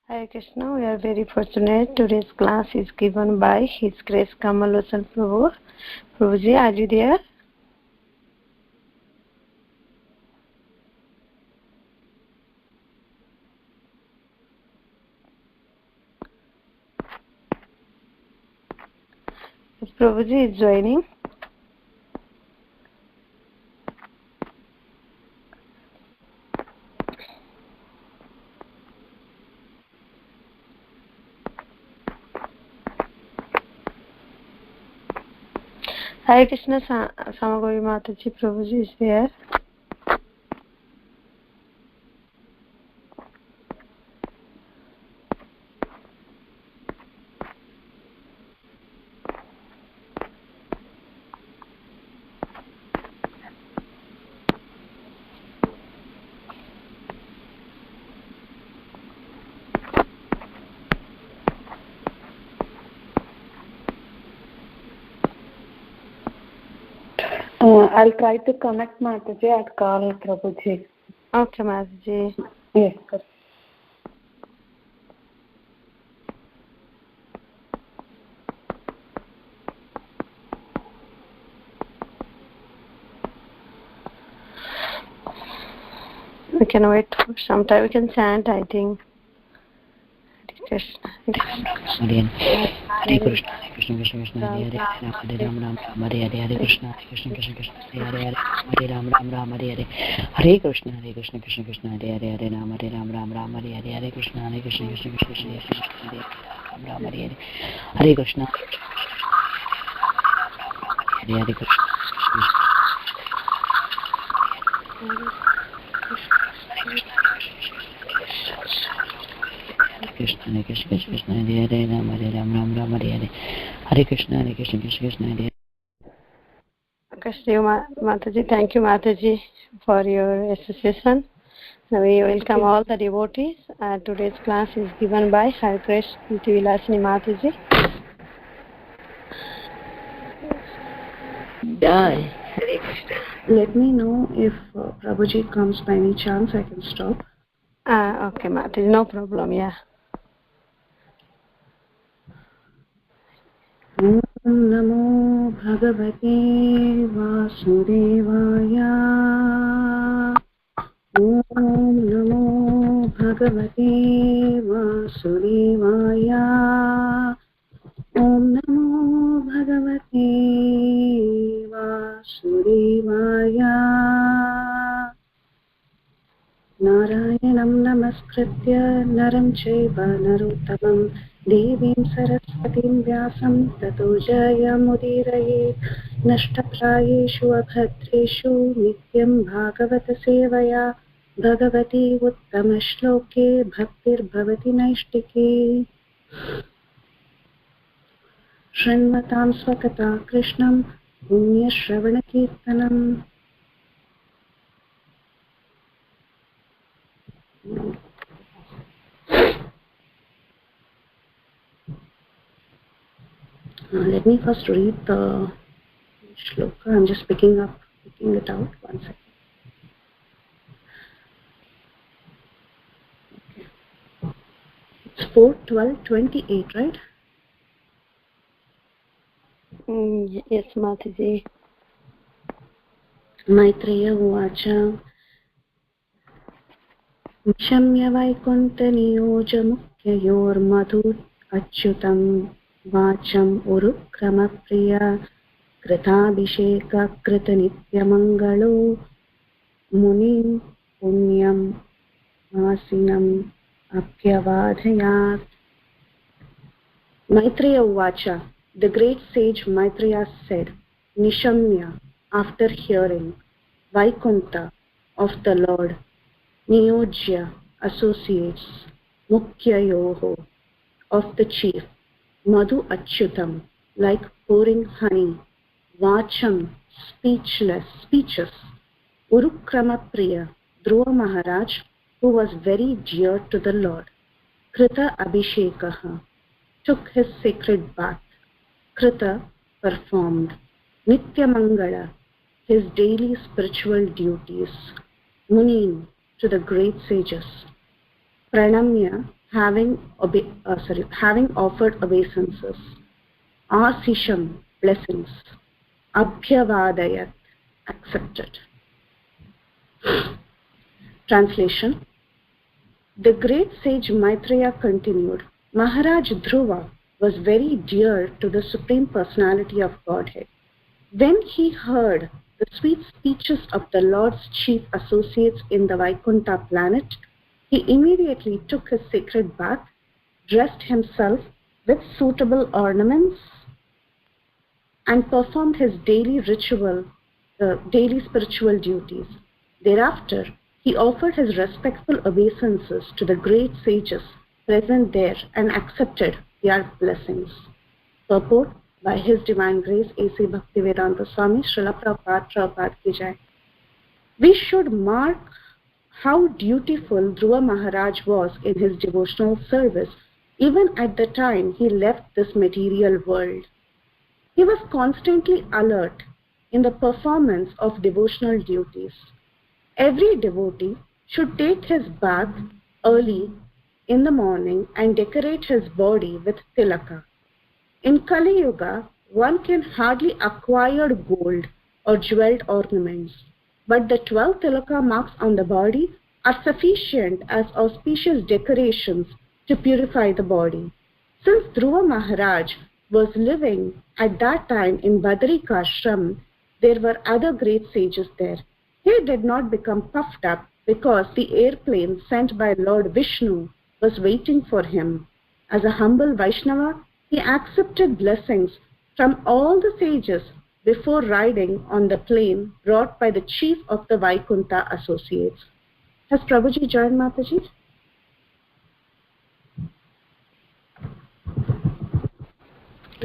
Hare Krishna, we are very fortunate. Today's class is given by His Grace Kamalosan Prabhu. Prabhuji, are you there? Yes, Prabhuji is joining. Hare Krishna, Samagori Mataji, Prabhuji is there. I'll try to connect Mataji. I'll call Prabhuji. Okay, Mataji. Yes. We can wait for some time. We can chant, I think. Hare Krishna. Hare Krishna, Krishna Krishna Krishna, Hare Hare, Hare Ram Ram Ram, Hare Hare, Hare Krishna, Krishna Krishna Krishna, Hare Hare, Hare Ram Ram Ram, Hare Hare, Hare Krishna, Krishna Krishna Krishna, Hare Hare, Hare Ram Ram Ram, Hare Hare, Hare Krishna, Krishna Krishna Krishna, Hare Ram Ram, Hare Hare, Hare Krishna, Hare Hare Krishna, Krishna Krishna Krishna, Hare Hare, Ram Ram, Hare Hare, Hare Krishna, Krishna Krishna Krishna, Hare Mataji, thank you, Mataji, for your association. We welcome all the devotees. Today's class is given by Hare Krishna Vilasini Mataji. Hare Krishna. Let me know if Prabhuji comes by any chance. I can stop. Okay, Mataji, no problem, yeah. Om Namo Bhagavate Vasudevaya. Om Namo Bhagavate Vasudevaya. Om Namo Bhagavate Vasudevaya. Narayanam Namaskritya Naram Chaiva Narottamam Devim Saraswatim Vyasam Tato Jayamudiraye Nashtaprayeshu Abhadreshu Nityam Bhagavata Sevaya Bhagavati Uttama Shloke Bhaktir Bhavati Naishtike Shrinvatam Swakata Krishnam Punya Shravana Kirtanam. Let me first read the shloka. I'm just picking it out. 1 second. Okay. It's 4:12:28, right? Yes, Mataji. Maitreya Uvacha Nishamya Vaikunthaniyoja Mukhayormadhut Achyutam Vacham Urukramapriya Kritabhisheka Krita Nityamangalo Munim Punyam Asinam Apyavadhayat. Maitreya Uvacha, the great sage Maitreya said, Nishamya, after hearing, Vaikuntha, of the Lord, Niyojya, associates, Mukhyayoho, of the chief, Madhu Achyutam, like pouring honey, Vacham, speeches, Urukramapriya, Dhruva Maharaj, who was very dear to the Lord, Krita Abhishekaha, took his sacred bath, Krita, performed, Nityamangala, his daily spiritual duties, Munin, to the great sages, Pranamya, having offered obeisances, asisham, blessings, abhyavadayat, accepted. Translation. The great sage Maitreya continued, Maharaj Dhruva was very dear to the Supreme Personality of Godhead. When he heard the sweet speeches of the Lord's chief associates in the Vaikuntha planet, he immediately took his sacred bath, dressed himself with suitable ornaments, and performed his daily spiritual duties. Thereafter, he offered his respectful obeisances to the great sages present there and accepted their blessings. Purport by His Divine Grace A.C. Bhaktivedanta Swami Srila Prabhupada Ki Jai. We should mark how dutiful Dhruva Maharaj was in his devotional service even at the time he left this material world. He was constantly alert in the performance of devotional duties. Every devotee should take his bath early in the morning and decorate his body with tilaka. In Kali Yuga, one can hardly acquire gold or jeweled ornaments, but the 12 tilaka marks on the body are sufficient as auspicious decorations to purify the body. Since Dhruva Maharaj was living at that time in Badrikashram, there were other great sages there. He did not become puffed up because the airplane sent by Lord Vishnu was waiting for him. As a humble Vaishnava, he accepted blessings from all the sages before riding on the plane brought by the chief of the Vaikuntha associates. Has Prabhuji joined, Mataji?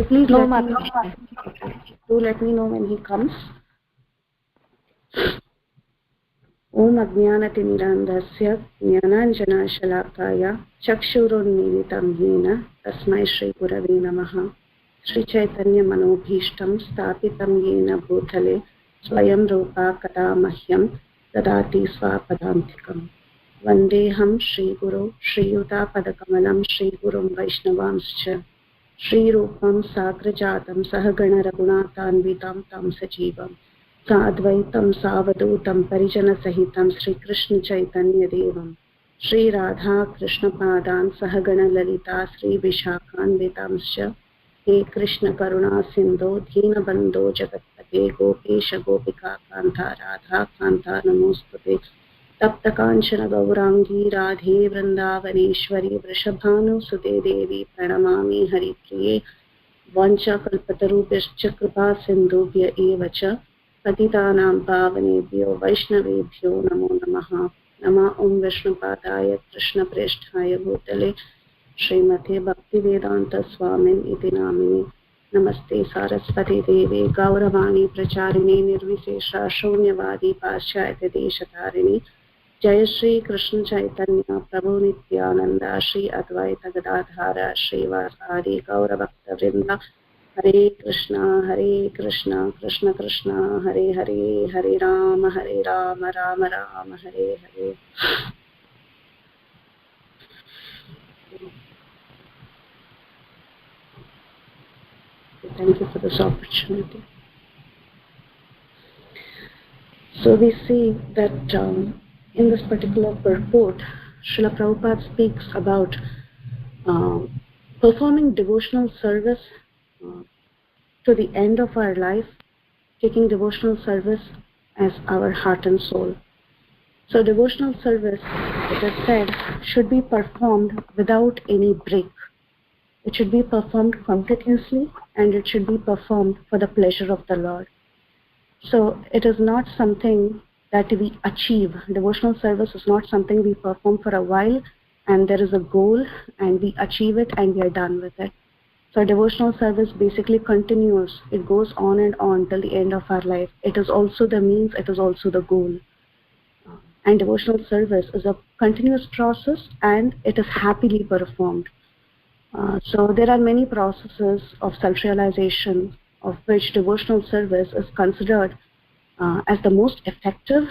Please let me know when he comes. Om Ajnanatimirandasya Jnananjana Shalakaya Chakshurunmilitam Yena Tasmai Shri Gurave Namaha Shri Chaitanya Manobhishtam Stapitam Yena Bhutale Swayam Rupa Kada Mahyam Dadati Swapadantikam Vandeham Shri Guru Shri Yuta Padakamalam Shri Gurum Vaishnavamscha Shri Rupam Sagrajatam Sahagana Raghunathanvitam Tam Sajivam Sadvaitam Savadutam Parijana Sahitam Sri Krishna Chaitanya Devam Sri Radha Krishna Padan Sahagana Lalita Sri Vishakhanvitamscha He Krishna Karuna Sindho Dheena Bandho Jagatpate Gopesha Gopika Kanta Radha Kanta Namostute Tapta Kanchana Gaurangi Radhe Vrindavaneshwari Vrishabhanu Sute Devi Pranamami Hari Priye Vancha Kalpatarubhya Kripa Sindhubhya Evacha Patitanam Pavanebhyo Vaishnavebhyo Namo Namaha Nama Om Vishnupadaya Krishna Preshthaya Bhutale Srimate Bhaktivedanta Swamin Iti Namini Namaste Saraswati Devi Gauravani Pracharini Nirvisesha Shunyavadi Paschayate Deshatarini Jaya Shri Krishna Chaitanya Prabhu Nityananda Shri Advaita Gadadhara Shri Vasari Gauravakta Vrinda Hare Krishna, Krishna Krishna, Hare Hare, Hare Rama, Rama Rama, Hare Hare. Thank you for this opportunity. So we see that in this particular purport, Srila Prabhupada speaks about performing devotional service to the end of our life, taking devotional service as our heart and soul. So devotional service, it is said, should be performed without any break. It should be performed continuously and it should be performed for the pleasure of the Lord. So it is not something that we achieve. Devotional service is not something we perform for a while and there is a goal and we achieve it and we are done with it. So devotional service basically continues. It goes on and on till the end of our life. It is also the means, it is also the goal. And devotional service is a continuous process and it is happily performed. So there are many processes of self-realization of which devotional service is considered as the most effective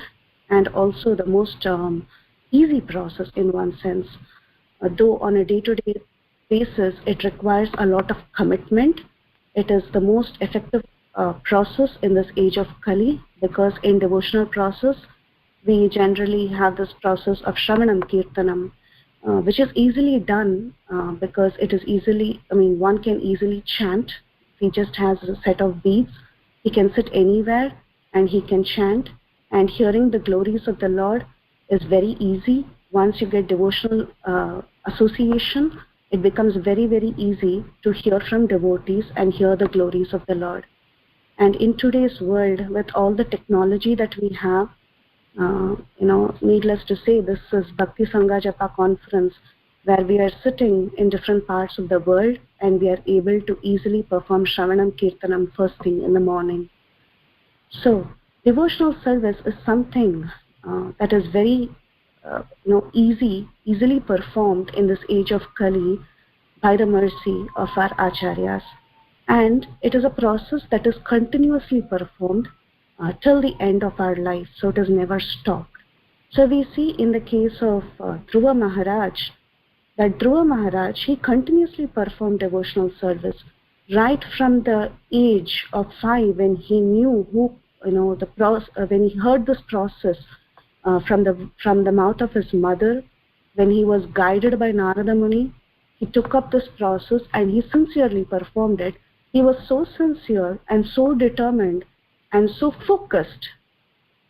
and also the most easy process in one sense. though on a day-to-day basis it requires a lot of commitment. It is the most effective process in this age of Kali, because in devotional process we generally have this process of Shravanam Kirtanam, which is easily done because it is easily, one can easily chant. He just has a set of beads. He can sit anywhere and he can chant, and hearing the glories of the Lord is very easy. Once you get devotional association, it becomes very, very easy to hear from devotees and hear the glories of the Lord. And in today's world, with all the technology that we have, needless to say, this is Bhakti Sangha Japa conference, where we are sitting in different parts of the world and we are able to easily perform Shravanam Kirtanam first thing in the morning. So devotional service is something that is very easily performed in this age of Kali by the mercy of our acharyas, and it is a process that is continuously performed till the end of our life, so it is never stopped. So we see in the case of Dhruva Maharaj, that Dhruva Maharaj, he continuously performed devotional service right from the age of 5, when he knew when he heard this process from the mouth of his mother, when he was guided by Narada Muni. He took up this process and he sincerely performed it. He was so sincere and so determined and so focused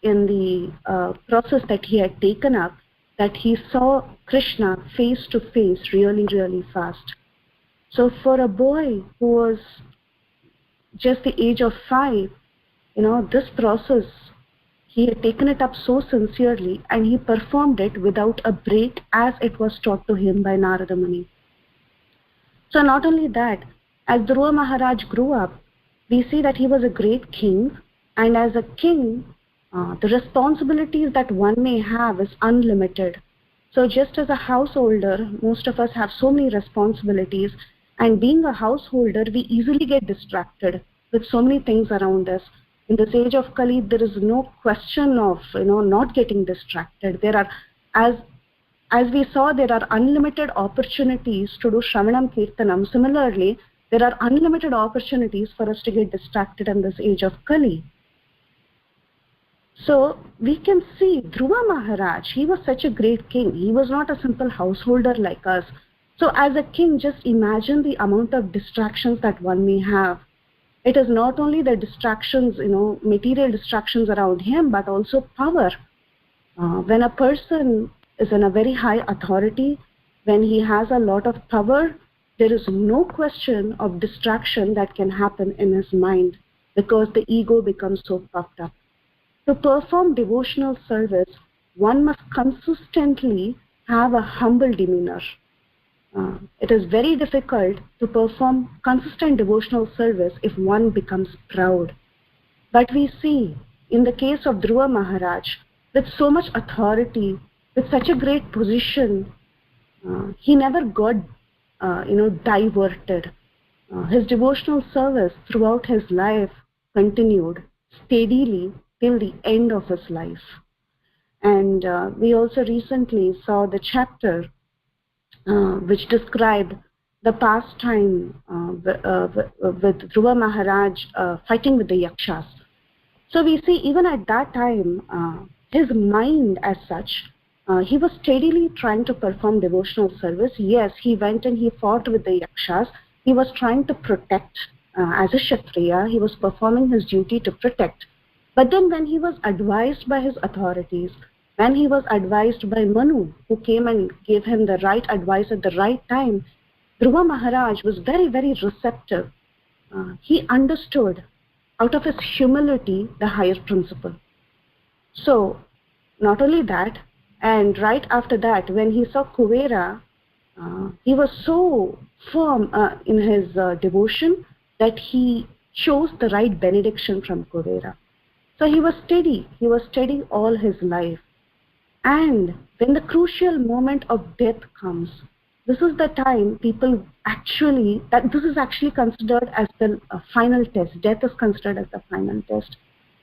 in the process that he had taken up, that he saw Krishna face to face really, really fast. So for a boy who was just the age of 5, this process, he had taken it up so sincerely and he performed it without a break, as it was taught to him by Narada Muni. So not only that, as Dhruva Maharaj grew up, we see that he was a great king, and as a king, the responsibilities that one may have is unlimited. So just as a householder, most of us have so many responsibilities, and being a householder, we easily get distracted with so many things around us. In this age of Kali, there is no question of not getting distracted. There are, as we saw, there are unlimited opportunities to do Shravanam Kirtanam. Similarly, there are unlimited opportunities for us to get distracted in this age of Kali. So we can see Dhruva Maharaj, he was such a great king. He was not a simple householder like us. So as a king, just imagine the amount of distractions that one may have. It is not only the distractions, material distractions around him, but also power. When a person is in a very high authority, when he has a lot of power, there is no question of distraction that can happen in his mind, because the ego becomes so puffed up. To perform devotional service, one must consistently have a humble demeanor. It is very difficult to perform consistent devotional service if one becomes proud. But we see in the case of Dhruva Maharaj, with so much authority, with such a great position, he never got diverted. His devotional service throughout his life continued steadily till the end of his life. And we also recently saw the chapter which described the pastime with Dhruva Maharaj fighting with the Yakshas. So we see even at that time, his mind as such, he was steadily trying to perform devotional service. Yes, he went and he fought with the Yakshas. He was trying to protect, as a Kshatriya, he was performing his duty to protect. But then when he was advised by his authorities, when he was advised by Manu, who came and gave him the right advice at the right time, Dhruva Maharaj was very, very receptive. He understood, out of his humility, the higher principle. So, not only that, and right after that, when he saw Kuvera, he was so firm in his devotion that he chose the right benediction from Kuvera. So he was steady all his life. And when the crucial moment of death comes, this is the time people this is actually considered as the final test. Death is considered as the final test.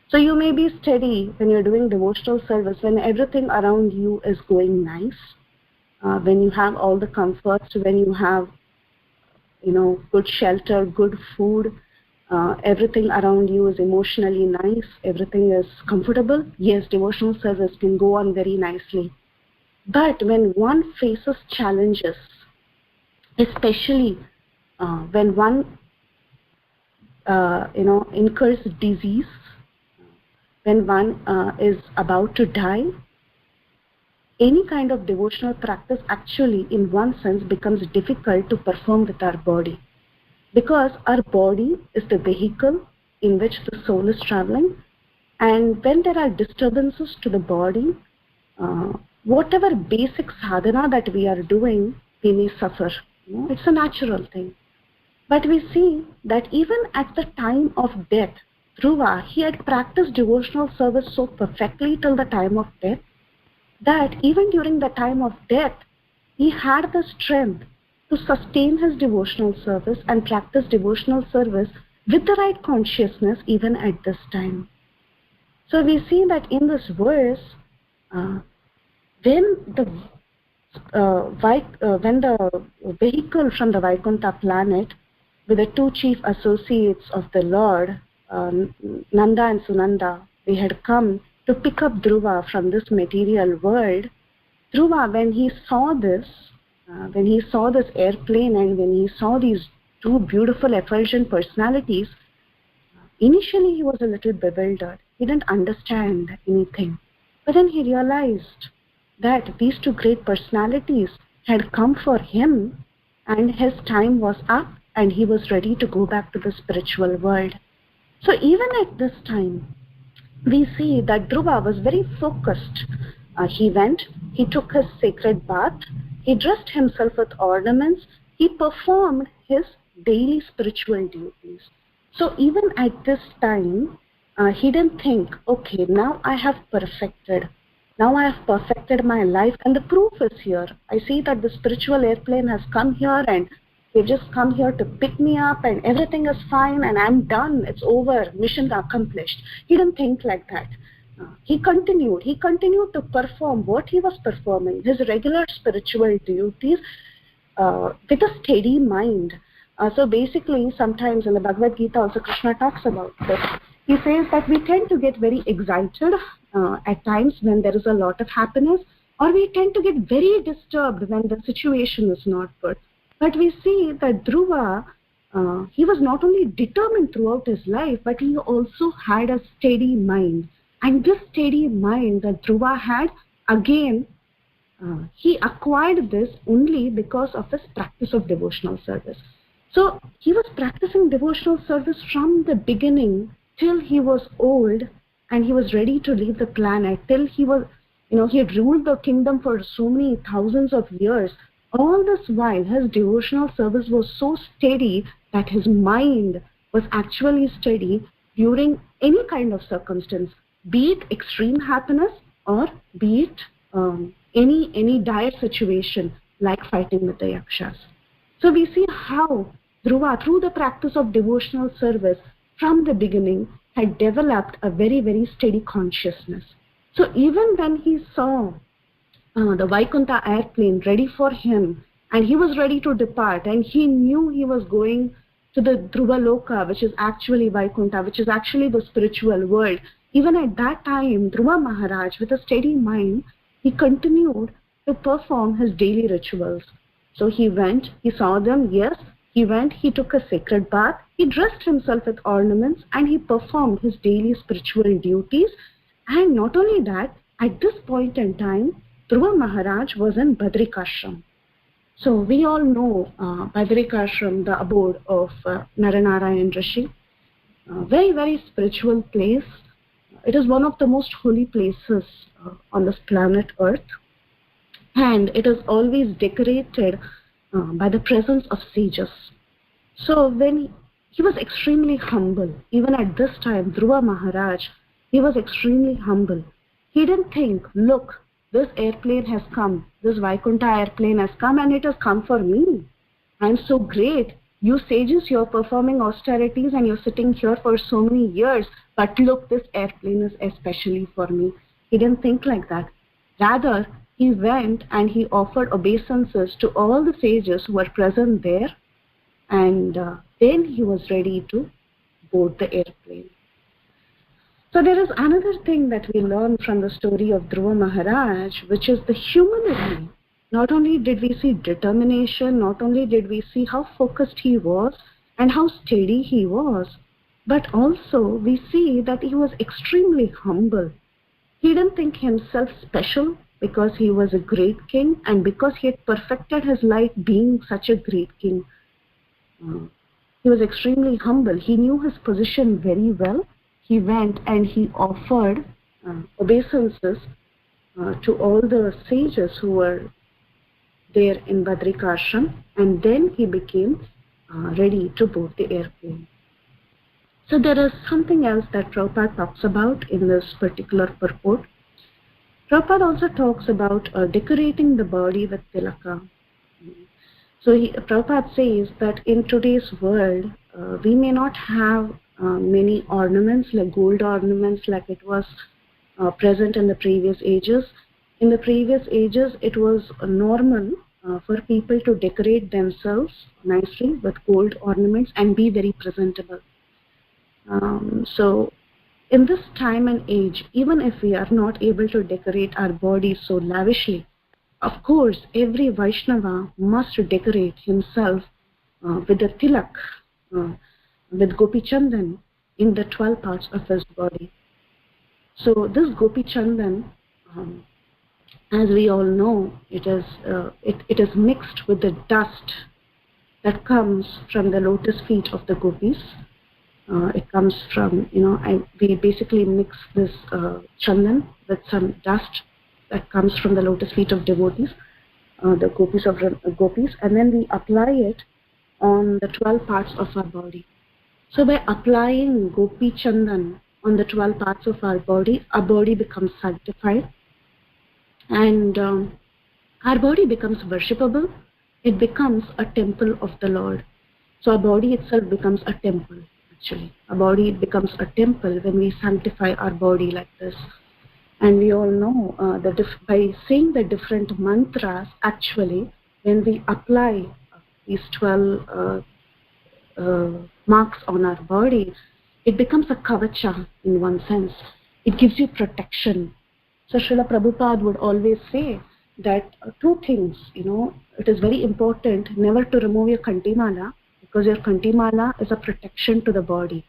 So you may be steady when you're doing devotional service, when everything around you is going nice. when you have all the comforts, when you have, good shelter, good food, everything around you is emotionally nice, everything is comfortable, yes, devotional service can go on very nicely. But when one faces challenges, especially when one, incurs disease, when one is about to die, any kind of devotional practice actually, in one sense, becomes difficult to perform with our body. Because our body is the vehicle in which the soul is traveling. And when there are disturbances to the body, whatever basic sadhana that we are doing, we may suffer. It's a natural thing. But we see that even at the time of death, Dhruva, he had practiced devotional service so perfectly till the time of death, that even during the time of death, he had the strength to sustain his devotional service and practice devotional service with the right consciousness even at this time. So we see that in this verse, when the vehicle from the Vaikuntha planet with the two chief associates of the Lord, Nanda and Sunanda, they had come to pick up Dhruva from this material world. Dhruva, when he saw this airplane and when he saw these two beautiful effulgent personalities, initially he was a little bewildered. He didn't understand anything. But then he realized that these two great personalities had come for him and his time was up and he was ready to go back to the spiritual world. So even at this time, we see that Dhruva was very focused. He went, he took his sacred bath, he dressed himself with ornaments, he performed his daily spiritual duties. So even at this time, he didn't think, okay, now I have perfected my life, and the proof is here. I see that the spiritual airplane has come here and they've just come here to pick me up and everything is fine and I'm done, it's over, mission accomplished. He didn't think like that. He continued to perform what he was performing, his regular spiritual duties, with a steady mind. So basically, sometimes in the Bhagavad Gita also Krishna talks about this. He says that we tend to get very excited at times when there is a lot of happiness, or we tend to get very disturbed when the situation is not good. But we see that Dhruva, he was not only determined throughout his life, but he also had a steady mind. And this steady mind that Dhruva had, again, he acquired this only because of his practice of devotional service. So he was practicing devotional service from the beginning till he was old and he was ready to leave the planet, till he was, he had ruled the kingdom for so many thousands of years. All this while, his devotional service was so steady that his mind was actually steady during any kind of circumstance, be it extreme happiness or be it any dire situation like fighting with the yakshas. So we see how Dhruva, through the practice of devotional service from the beginning, had developed a very, very steady consciousness. So even when he saw the Vaikuntha airplane ready for him and he was ready to depart and he knew he was going to the Dhruva Loka, which is actually Vaikuntha, which is actually the spiritual world, even at that time, Dhruva Maharaj, with a steady mind, he continued to perform his daily rituals. So he went, he saw them, yes, he went, he took a sacred bath, he dressed himself with ornaments and he performed his daily spiritual duties. And not only that, at this point in time, Dhruva Maharaj was in Badrikashram. So we all know Badrikashram, the abode of Naranarayan Rishi, very, very spiritual place. It is one of the most holy places on this planet Earth. And it is always decorated by the presence of sages. So when he was extremely humble, even at this time, Dhruva Maharaj, he was extremely humble. He didn't think, look, this airplane has come, this Vaikuntha airplane has come and it has come for me. I'm so great. You sages, you're performing austerities and you're sitting here for so many years, but look, this airplane is especially for me. He didn't think like that. Rather, he went and he offered obeisances to all the sages who were present there, and then he was ready to board the airplane. So there is another thing that we learn from the story of Dhruva Maharaj, which is the humility. Not only did we see determination, not only did we see how focused he was and how steady he was, but also we see that he was extremely humble. He didn't think himself special because he was a great king and because he had perfected his life being such a great king. He was extremely humble. He knew his position very well. He went and he offered obeisances to all the sages who were there in Badrikashram, and then he became ready to board the airplane. So there is something else that Prabhupada talks about in this particular purport. Prabhupada also talks about decorating the body with tilaka. So Prabhupada says that in today's world, we may not have many ornaments like gold ornaments like it was present in the previous ages. In the previous ages, it was normal for people to decorate themselves nicely with gold ornaments and be very presentable. So in this time and age, even if we are not able to decorate our bodies so lavishly, of course, every Vaishnava must decorate himself with a tilak, with Gopi Chandan in the 12 parts of his body. So this Gopi Chandan, as we all know, it is mixed with the dust that comes from the lotus feet of the gopis. It comes from, we basically mix this chandan with some dust that comes from the lotus feet of devotees, the gopis, and then we apply it on the 12 parts of our body. So by applying Gopi Chandan on the 12 parts of our body becomes sanctified, and our body becomes worshipable. It becomes a temple of the Lord. So our body itself becomes a temple. Actually, our body becomes a temple when we sanctify our body like this. And we all know that by saying the different mantras, actually, when we apply these 12 marks on our body, it becomes a kavacha in one sense. It gives you protection. So Srila Prabhupada would always say that two things, it is very important never to remove your kantimala, because your kantimala is a protection to the body.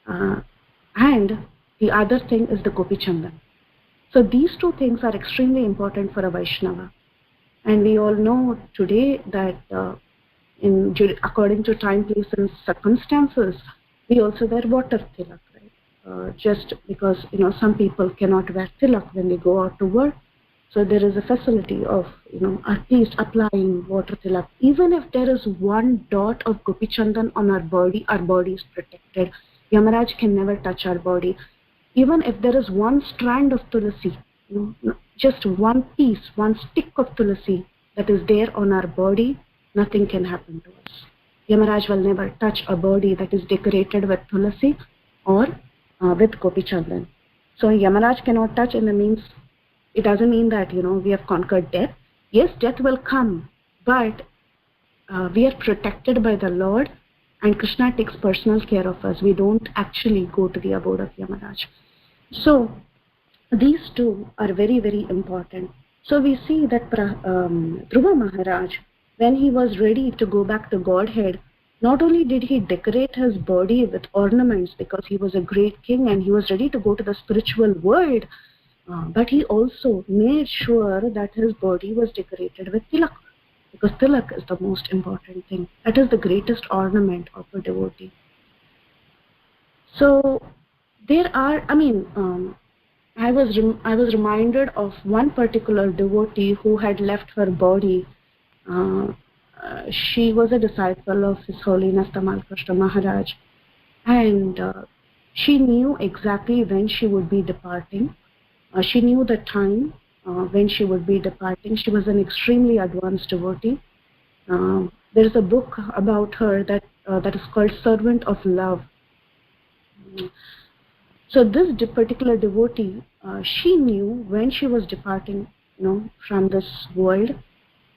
And the other thing is the Gopi Chandan. So these two things are extremely important for a Vaishnava. And we all know today that according to time, place and circumstances, we also wear water tilak, right? Just because, some people cannot wear tilak when they go out to work. So there is a facility of, at least applying water tilak. Even if there is one dot of Gopi Chandan on our body is protected. Yamaraj can never touch our body. Even if there is one strand of tulasi, just one piece, one stick of tulasi that is there on our body, nothing can happen to us. Yamaraj will never touch a body that is decorated with tulasi or with Gopi Chandan. So Yamaraj cannot touch in the means, it doesn't mean that, we have conquered death. Yes, death will come, but we are protected by the Lord, and Krishna takes personal care of us. We don't actually go to the abode of Yamaraj. So these two are very, very important. So we see that Dhruva Maharaj, when he was ready to go back to Godhead, not only did he decorate his body with ornaments because he was a great king and he was ready to go to the spiritual world, but he also made sure that his body was decorated with tilak, because tilak is the most important thing. That is the greatest ornament of a devotee. So there are, I was reminded of one particular devotee who had left her body. She was a disciple of His Holiness Tamal Krishna Maharaj, and she knew exactly when she would be departing. She knew the time when she would be departing. She was an extremely advanced devotee. There is a book about her that is called Servant of Love. So this particular devotee, she knew when she was departing. from this world.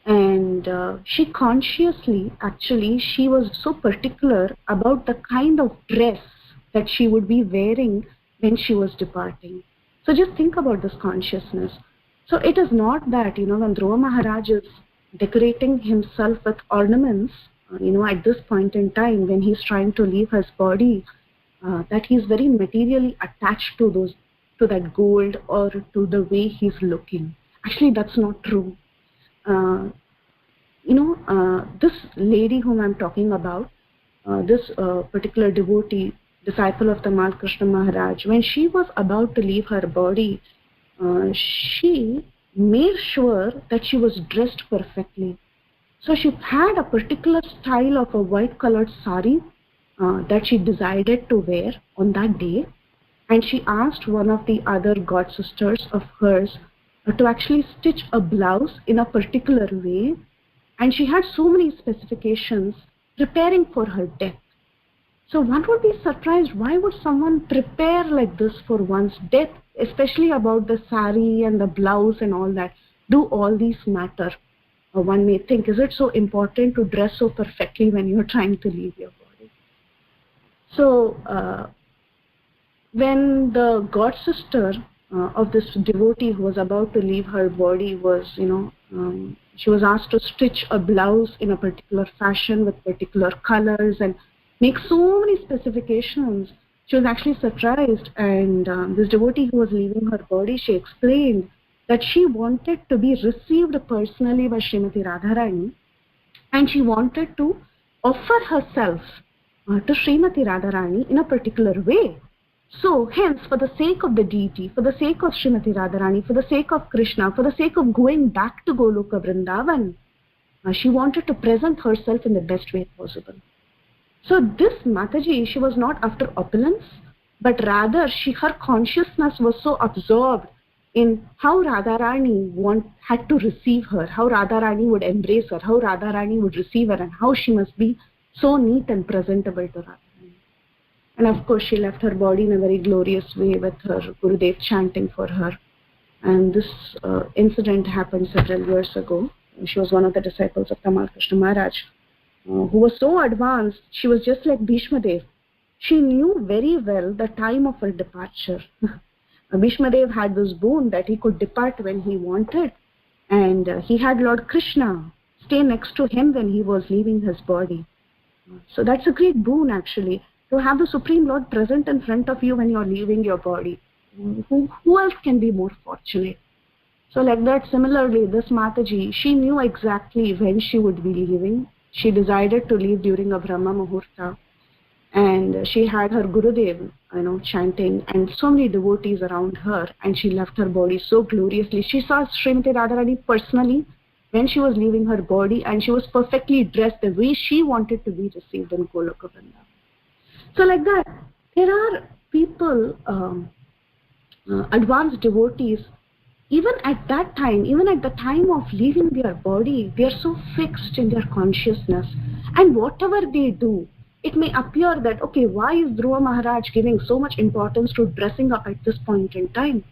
And she consciously, actually, she was so particular about the kind of dress that she would be wearing when she was departing. So just think about this consciousness. So it is not that, when Dhruva Maharaj is decorating himself with ornaments, at this point in time when he's trying to leave his body, that he's very materially attached to that gold or to the way he's looking. Actually, that's not true. This lady whom I'm talking about, this particular devotee, disciple of Tamal Krishna Maharaj, when she was about to leave her body, she made sure that she was dressed perfectly. So she had a particular style of a white colored sari that she decided to wear on that day, and she asked one of the other god sisters of hers to actually stitch a blouse in a particular way, and she had so many specifications preparing for her death. So one would be surprised, why would someone prepare like this for one's death, especially about the sari and the blouse and all that? Do all these matter? One may think, is it so important to dress so perfectly when you're trying to leave your body? So when the god sister of this devotee who was about to leave her body was, she was asked to stitch a blouse in a particular fashion with particular colors and make so many specifications. She was actually surprised, and this devotee who was leaving her body, she explained that she wanted to be received personally by Srimati Radharani, and she wanted to offer herself to Srimati Radharani in a particular way. So, hence, for the sake of the deity, for the sake of Srimati Radharani, for the sake of Krishna, for the sake of going back to Goloka Vrindavan, she wanted to present herself in the best way possible. So, this Mataji, she was not after opulence, but rather her consciousness was so absorbed in how Radharani had to receive her, how Radharani would embrace her, how Radharani would receive her, and how she must be so neat and presentable to Radharani. And of course, she left her body in a very glorious way with her Gurudev chanting for her. And this incident happened several years ago. She was one of the disciples of Tamal Krishna Maharaj, who was so advanced. She was just like Bhishma Dev. She knew very well the time of her departure. Bhishma Dev had this boon that he could depart when he wanted, and he had Lord Krishna stay next to him when he was leaving his body. So that's a great boon, actually, to have the Supreme Lord present in front of you when you're leaving your body. Who else can be more fortunate? So like that, similarly, this Mataji, she knew exactly when she would be leaving. She decided to leave during a Brahma Muhurta, and she had her Gurudev, chanting, and so many devotees around her, and she left her body so gloriously. She saw Srimati Radharani personally when she was leaving her body, and she was perfectly dressed the way she wanted to be received in Goloka Vrindavan. So like that, there are people, advanced devotees, even at that time, even at the time of leaving their body, they are so fixed in their consciousness. And whatever they do, it may appear that, okay, why is Dhruva Maharaj giving so much importance to dressing up at this point in time?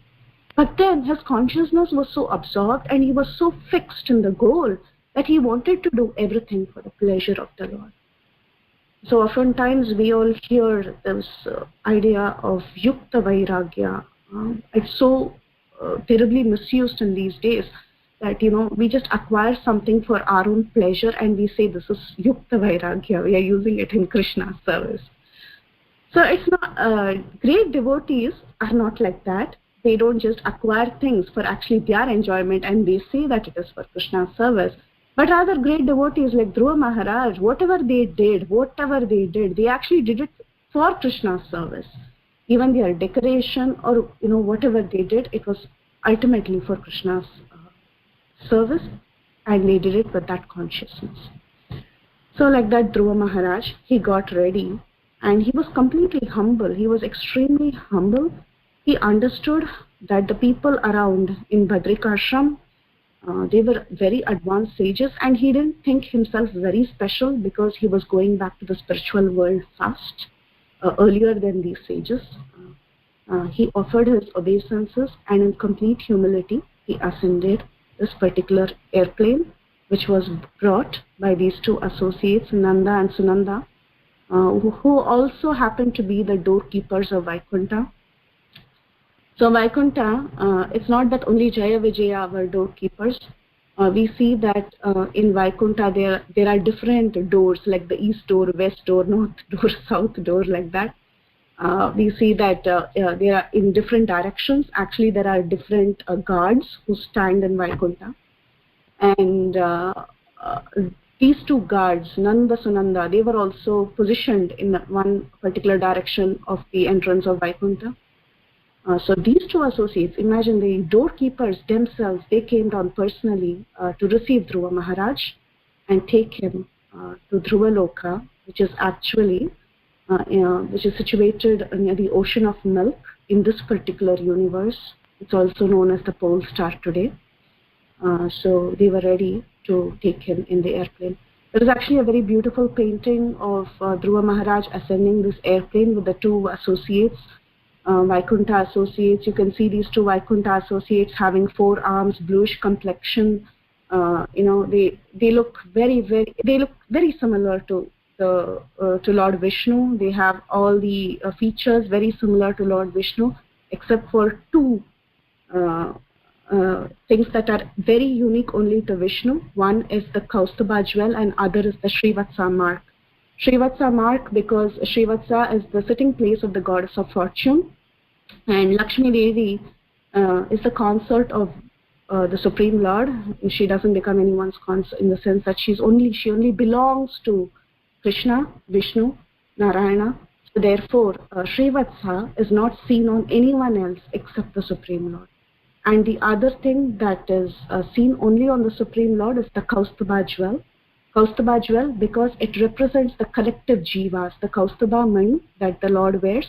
But then his consciousness was so absorbed and he was so fixed in the goal that he wanted to do everything for the pleasure of the Lord. So oftentimes we all hear this idea of Yukta Vairagya. It's so terribly misused in these days that, we just acquire something for our own pleasure and we say this is Yukta Vairagya. We are using it in Krishna's service. So it's not, great devotees are not like that. They don't just acquire things for actually their enjoyment and they say that it is for Krishna's service. But rather, great devotees like Dhruva Maharaj, whatever they did, they actually did it for Krishna's service. Even their decoration or, whatever they did, it was ultimately for Krishna's service, and they did it with that consciousness. So like that, Dhruva Maharaj, he got ready, and he was completely humble. He was extremely humble. He understood that the people around in Badrikashram, they were very advanced sages, and he didn't think himself very special because he was going back to the spiritual world fast, earlier than these sages. He offered his obeisances, and in complete humility, he ascended this particular airplane, which was brought by these two associates, Nanda and Sunanda, who also happened to be the doorkeepers of Vaikuntha. So Vaikuntha, it's not that only Jaya Vijaya were doorkeepers. We see that in Vaikuntha there are different doors, like the east door, west door, north door, south door, like that. We see that they are in different directions. Actually, there are different guards who stand in Vaikuntha. And these two guards, Nanda, Sunanda, they were also positioned in one particular direction of the entrance of Vaikuntha. So these two associates, imagine the doorkeepers themselves, they came down personally to receive Dhruva Maharaj and take him to Dhruvaloka, which is actually which is situated near the ocean of milk in this particular universe. It's also known as the pole star today. So they were ready to take him in the airplane. There is actually a very beautiful painting of Dhruva Maharaj ascending this airplane with the two associates, Vaikuntha associates. You can see these two Vaikuntha associates having 4 arms, bluish complexion. They look very similar to Lord Vishnu. They have all the features very similar to Lord Vishnu, except for 2 things that are very unique only to Vishnu. One is the Kaustubha jewel and other is the Srivatsa mark. Srivatsa mark because Srivatsa is the sitting place of the goddess of fortune, and Lakshmi Devi is the consort of the Supreme Lord. She doesn't become anyone's consort in the sense that she only belongs to Krishna, Vishnu, Narayana. So therefore, Srivatsa is not seen on anyone else except the Supreme Lord. And the other thing that is seen only on the Supreme Lord is the Kaustubha jewel. Kaustubha jewel because it represents the collective jivas, the Kaustubha mani that the Lord wears.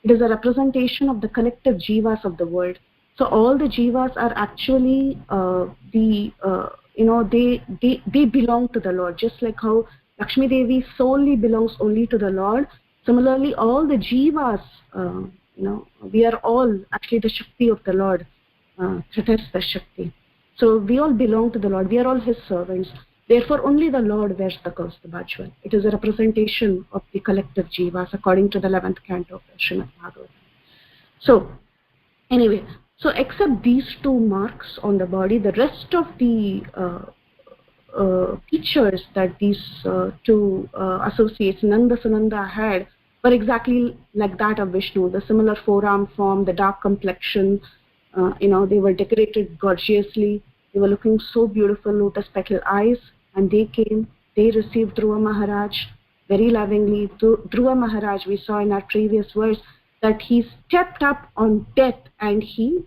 It is a representation of the collective jivas of the world. So all the jivas are actually they belong to the Lord, just like how Lakshmi Devi solely belongs only to the Lord. Similarly, all the jivas, we are all actually the Shakti of the Lord, Kratasta Shakti. So we all belong to the Lord. We are all His servants. Therefore, only the Lord wears the Kaustubha jewel. It is a representation of the collective jivas, according to the 11th canto of the Srimad Bhagavatam. So, anyway, so except these 2 marks on the body, the rest of the features that these 2 associates, Nanda Sunanda, had were exactly like that of Vishnu. The similar forearm form, the dark complexion, they were decorated gorgeously. They were looking so beautiful, lotus petal eyes, and they received Dhruva Maharaj very lovingly. Dhruva Maharaj, we saw in our previous verse that he stepped up on death and he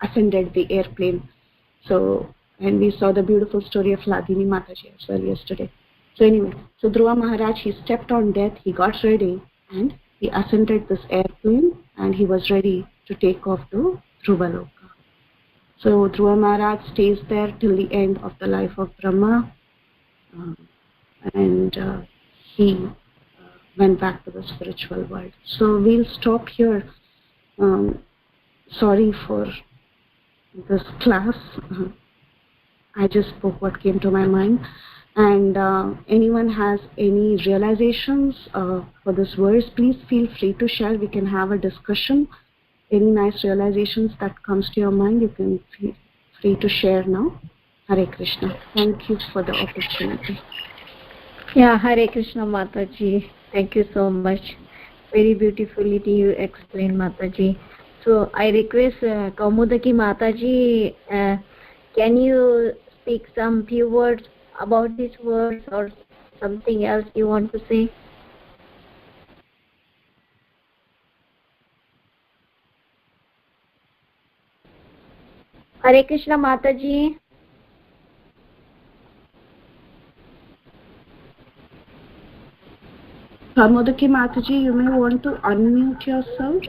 ascended the airplane. So, and we saw the beautiful story of Vladini Mataji as well yesterday. So anyway, so Dhruva Maharaj, he stepped on death, he got ready, and he ascended this airplane, and he was ready to take off to Dhruvaloka. So Dhruva Maharaj stays there till the end of the life of Brahma, and he went back to the spiritual world. So we'll stop here. Sorry for this class. I just spoke what came to my mind. And anyone has any realizations for this verse, please feel free to share. We can have a discussion. Any nice realizations that comes to your mind, you can feel free to share now. Hare Krishna. Thank you for the opportunity. Yeah, Hare Krishna, Mataji. Thank you so much. Very beautifully you explained, Mataji. So I request Kaumudaki Mataji, can you speak some few words about this verse or something else you want to say? Hare Krishna, Mataji. Kaumudaki Mataji, you may want to unmute yourself.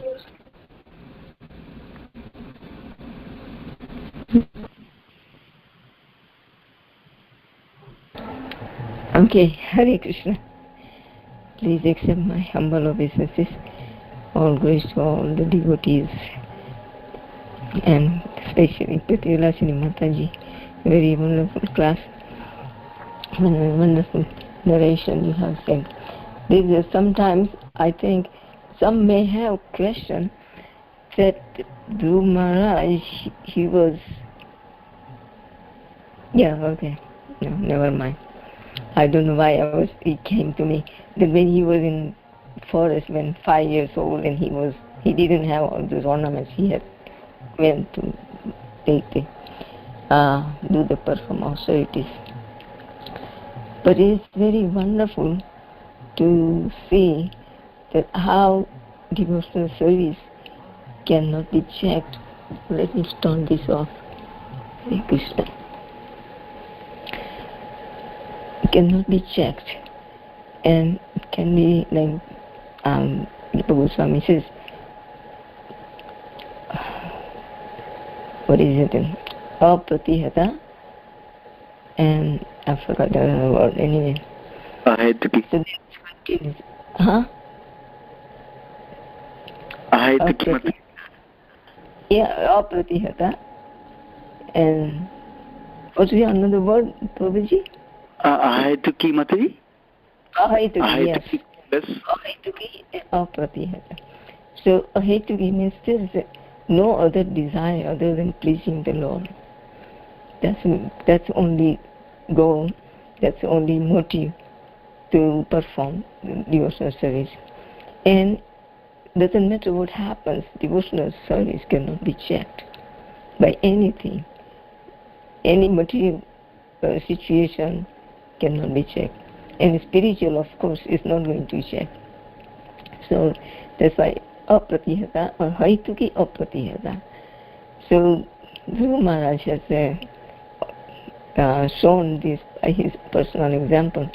Okay, Hare Krishna. Please accept my humble obeisances. All glories to all the devotees, and especially Preeti Vilasini Mataji Very wonderful class. Wonderful narration you have said. Sometimes I think some may have question that Dhruv Maharaj, he was... Yeah, okay. No, never mind. I don't know why it came to me that when he was in forest, when 5 years old, and he didn't have all those ornaments, he had went to do the perform austerities. But it is very wonderful to see that how devotional service cannot be checked. Let me turn this off. Hare Krishna. It cannot be checked, and it can be like Rupa Goswami says, what is it? Apratihata, and I forgot the other word anyway. Ahaituki. Ahaituki. Yeah, apratihata. And what's the another word, Prabhuji? Ahaituki Mataji? Ahaituki, yes. Yes. Ahaituki, apratihata. So ahaituki means there is no other desire other than pleasing the Lord. That's only goal, that's only motive to perform devotional service. And doesn't matter what happens, devotional service cannot be checked by anything. Any material situation cannot be checked. And spiritual, of course, is not going to check. So that's why apratihata or haituki apratihata. So Dhruv Maharaj has shown this by his personal example,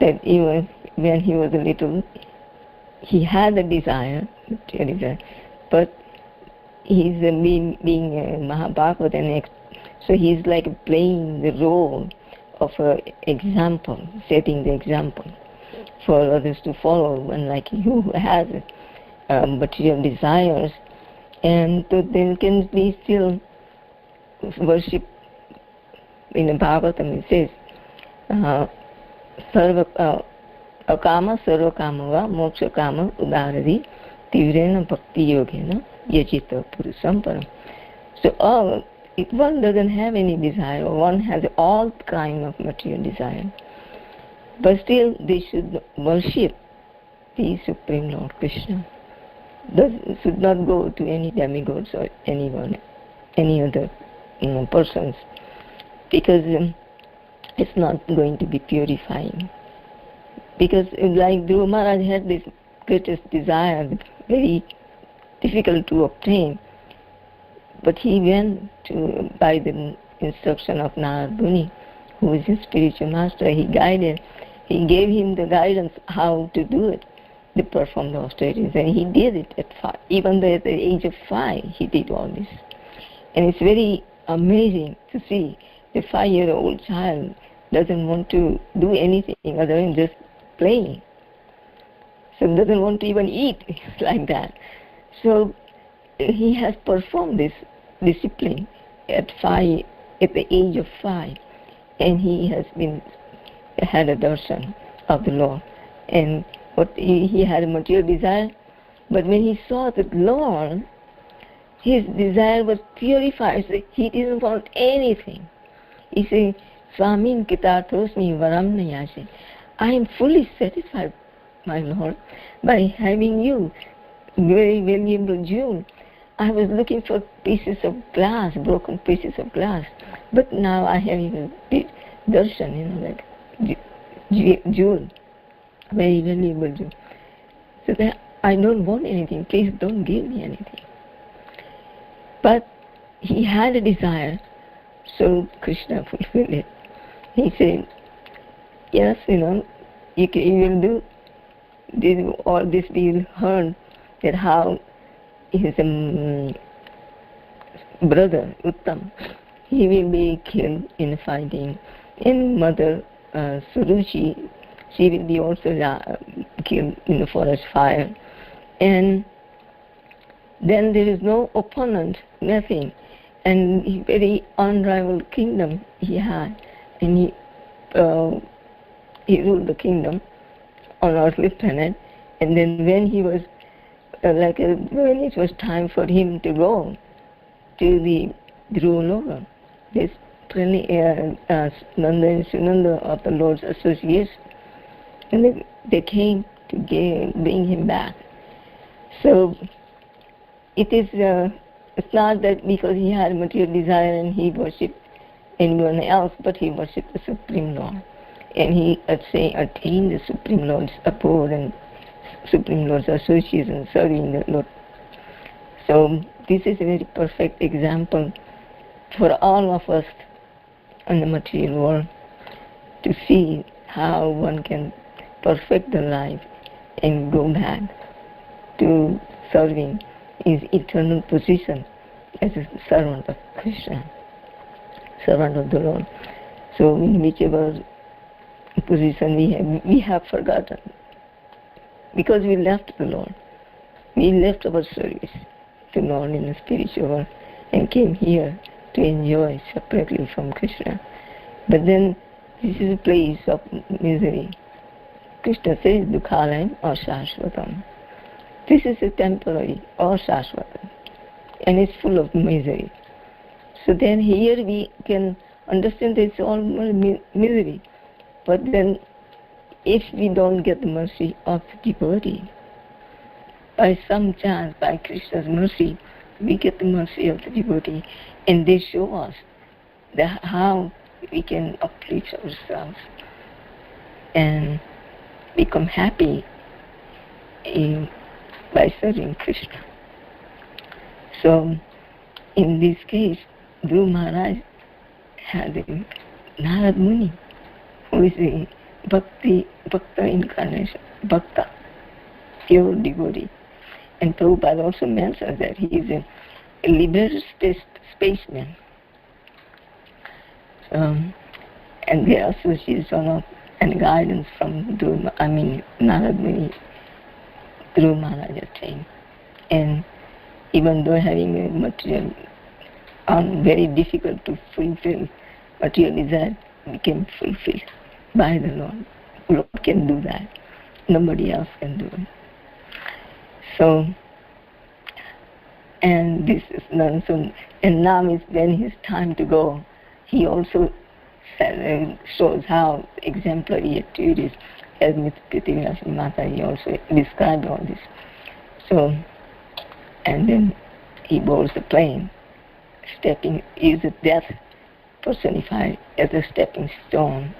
that even when he was a little, he had a desire, but he's being a Mahabhagavad, so he's like playing the role of an example, setting the example for others to follow, unlike you who has material desires, and so they can be still worship. In the Bhagavatam it says, akama sarva kamava moksha kama udaradi tivrena bhakti yogena yajita purusam param. So if one doesn't have any desire, or one has all kind of material desire, but still they should worship the Supreme Lord Krishna. Should not go to any demigods or anyone, any other persons, because it's not going to be purifying. Because like Dhruv Maharaj had this greatest desire, very difficult to obtain, but he went to, by the instruction of Narad Muni, who is his spiritual master, he gave him the guidance how to do it, to perform the austerities, and he did it at 5. Even though at the age of 5, he did all this. And it's very amazing to see the 5-year-old child doesn't want to do anything other than just playing. So doesn't want to even eat like that. So he has performed this discipline at the age of 5, and he has had a darshan of the Lord. And what he had a material desire, but when he saw the Lord, his desire was purified. So he didn't want anything. He said, Swamin kitatosmi varam nayase. I am fully satisfied, my Lord, by having you, very valuable jewel. I was looking for pieces of glass, broken pieces of glass, but now I have even darshan, like jewel, very valuable jewel. So that I don't want anything. Please don't give me anything. But he had a desire, so Krishna fulfilled it. He said, yes, you will do this, all this. We will heard that how his brother Uttam, he will be killed in fighting, and mother Suruchi, she will be also killed in the forest fire, and then there is no opponent, nothing. and he very unrivaled kingdom he had, and he ruled the kingdom on earthly planet. And then when he was when it was time for him to go to the Dhruva, this Nanda and Sunanda of the Lord's associates, and they came to bring him back. So it is it's not that because he had material desire and he worshipped anyone else, but he worshipped the Supreme Lord, and he attained the Supreme Lord's abode and Supreme Lord's associates and serving the Lord. So this is a very perfect example for all of us in the material world to see how one can perfect the life and go back to serving his eternal position as a servant of Krishna, servant of the Lord. So in whichever position we have forgotten, because we left the Lord. We left our service to Lord in the spiritual world and came here to enjoy separately from Krishna. But then this is a place of misery. Krishna says, Dukhalayam or Shashvatam. This is a temporary or Shashvatam, and it's full of misery. So then here we can understand that it's all misery. But then if we don't get the mercy of the devotee, by some chance, by Krishna's mercy, we get the mercy of the devotee, and they show us how we can uplift ourselves and become happy by serving Krishna. So, in this case, Dhruva Maharaj had a Narad Muni, who is a Bhakta incarnation, Bhakta, pure devotee. And Prabhupada also mentions that he is a liberated spaceman. And the association and guidance from Narad Muni, Dhruva Maharaj attained. And even though having a material, very difficult to fulfill material desire, became fulfilled by the Lord. Lord can do that. Nobody else can do it. So, and this is done soon. And now is when his time to go. He also shows how exemplary activities, as with Preeti Vilasini Mataji also described all this. So, and then he boards the plane, is death personified as a stepping stone,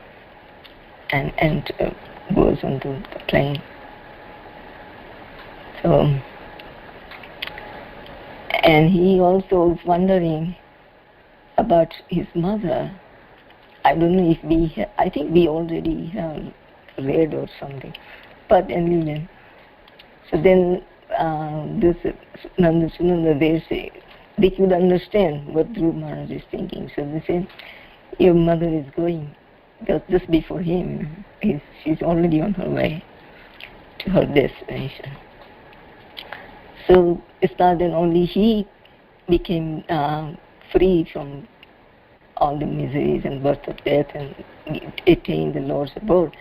and goes onto the plane. So, and he also is wondering about his mother. I don't know if I think we already have read or something. But anyway, so then this Nanda Sunanda, they say, they could understand what Dhruva Maharaj is thinking. So they say, your mother is going just before him. She's already on her way to her destination. So it's not that only he became free from all the miseries and birth of death and attained the Lord's abode.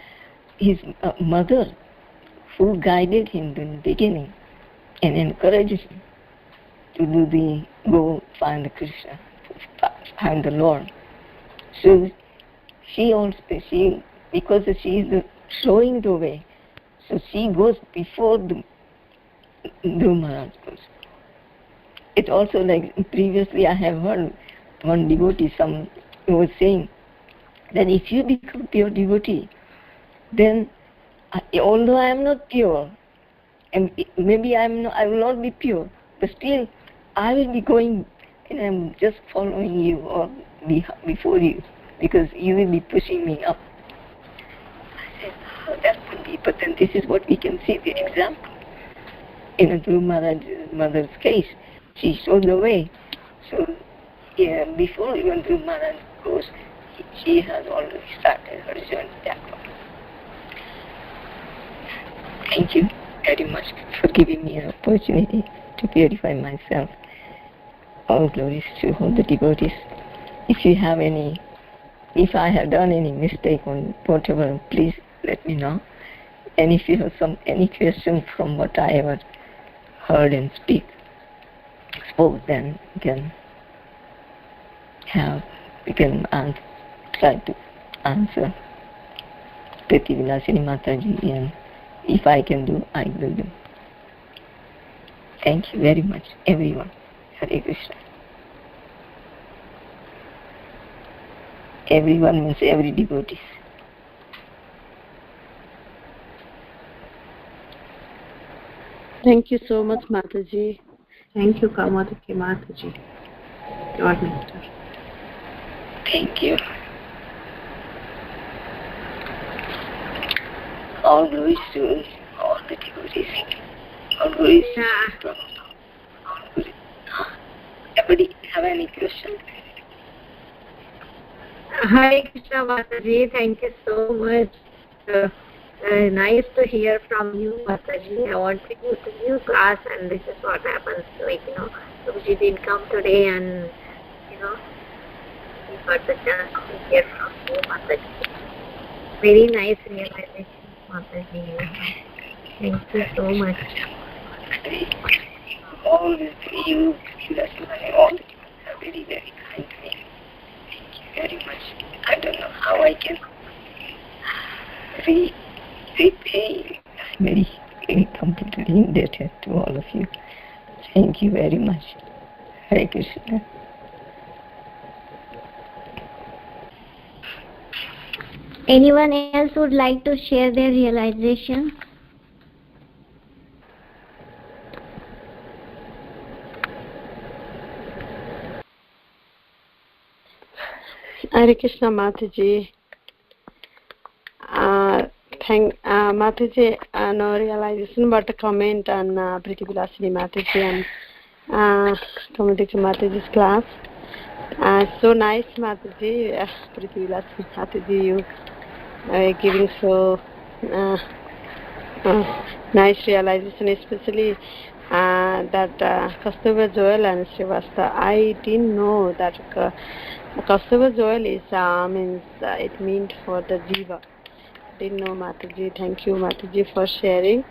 His mother, who guided him in the beginning and encouraged him to go find the Krishna, find the Lord. So because she is showing the way, so she goes before the Dhruva Maharaj goes. It also, like previously I have heard one devotee, who was saying that if you become pure devotee, then although I am not pure, and maybe I will not be pure, but still I will be going and I'm just following you or before you, because you will be pushing me up. I said, that could be, but then this is what we can see, the example. In a Dhruva Maharaj's mother's case, she showed the way. So, before even Dhruva Maharaj goes, she has already started her journey backward. Thank you very much for giving me an opportunity to purify myself All glories to all the devotees. If I have done any mistake on whatever, please let me know. And if you have any question from what I have heard and spoke, then you can try to answer Preeti Vilasini Mataji, and if I can do, I will do. Thank you very much, everyone. Hare Krishna. Everyone means every devotee. Thank you so much, Mataji. Thank you, Kaumudiki Mataji. God nectar. Thank you. All glories to all the devotees. All glories to Everybody have any question? Hare Krishna Mataji, thank you so much. Nice to hear from you, Mataji. I want to go to new class, and this is what happens. Subji didn't come today, and we got the chance to hear from you, Mataji. Very nice realization, Mataji. Thank you so much. All of you, all of you are very, very kind to me. Thank you very much. I don't know how I can repay. I'm very completely indebted to all of you. Thank you very much. Hare Krishna. Anyone else would like to share their realization? Hare Krishna Mataji. Mataji, no realization but a comment on Preeti Vilasini Mataji and Kaumudiki Mataji's class. So nice, Mataji. Preeti Vilasini Mataji, you giving so nice realization, especially that Kastava Joel and Srivasta. I didn't know that Kastava Joel is it meant for the Jiva. Didn't know, Mataji. Thank you, Mataji, for sharing.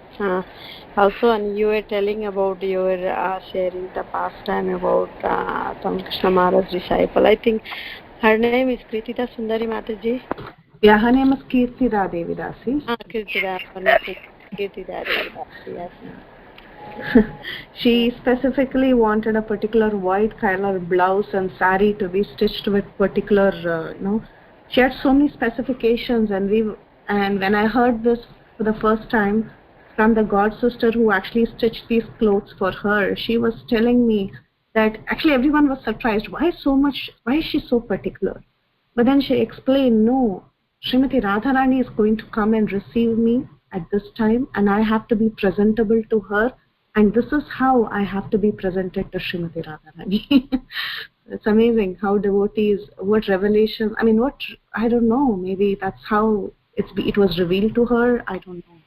Also, and you were telling about your sharing the pastime about Krishna Maharaj's disciple. I think her name is Preeti Sundari Mataji. Yeah, her name is Kirtida Devidasi. Kirtida Devidasi, yes. She specifically wanted a particular white color blouse and sari to be stitched with particular, she had so many specifications, and when I heard this for the first time from the god sister who actually stitched these clothes for her, she was telling me that actually everyone was surprised. Why is she so particular? But then she explained, no, Srimati Radharani is going to come and receive me at this time, and I have to be presentable to her, and this is how I have to be presented to Srimati Radharani. It's amazing how devotees, what revelation, I don't know, maybe that's how it was revealed to her. I don't know.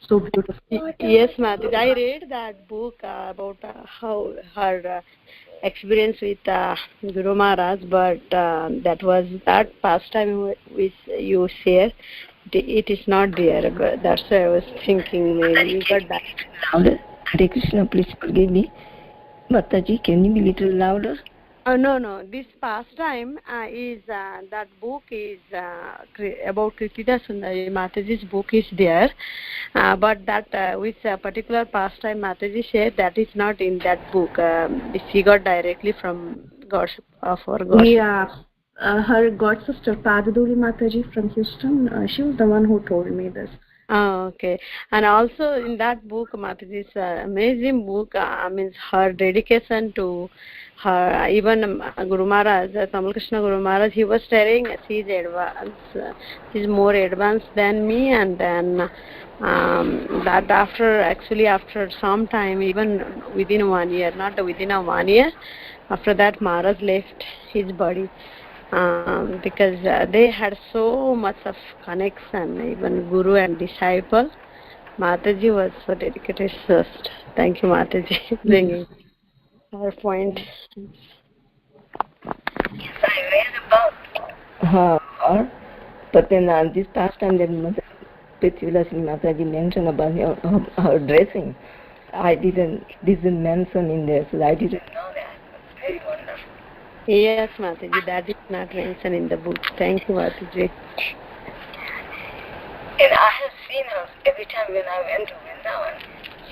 So beautiful. Yes, Mataji. I read that book about how her experience with Guru Maharaj, but that pastime which you share, it is not there. But that's why I was thinking maybe you got that. Louder. Hare Krishna, please forgive me. Mataji, can you be a little louder? No. This pastime is that book is about Kirtida Sundari Mataji's book is there, but that with a particular pastime Mataji shared, that is not in that book. She got directly from God for God. Yeah, her god sister Padaduli Mataji from Houston. She was the one who told me this. Oh, okay. And also in that book, Mataji's amazing book, means her dedication to her, even Guru Maharaj, Tamal Krishna Guru Maharaj, he was telling she's advanced, she's more advanced than me, and then that after some time, even within 1 year, not within a 1 year, after that Maharaj left his body. Because they had so much of connection, even Guru and disciple. Mataji was so dedicated first. Thank you, Mataji. PowerPoint. Yes, I read about her, but then this past time that Preeti Vilasini Mataji mentioned about her dressing, it didn't mention in there, so I didn't know that. It's very wonderful. Yes, Mataji, that is not mentioned in the book. Thank you, Mataji. And I have seen her every time when I went to Vrindavan.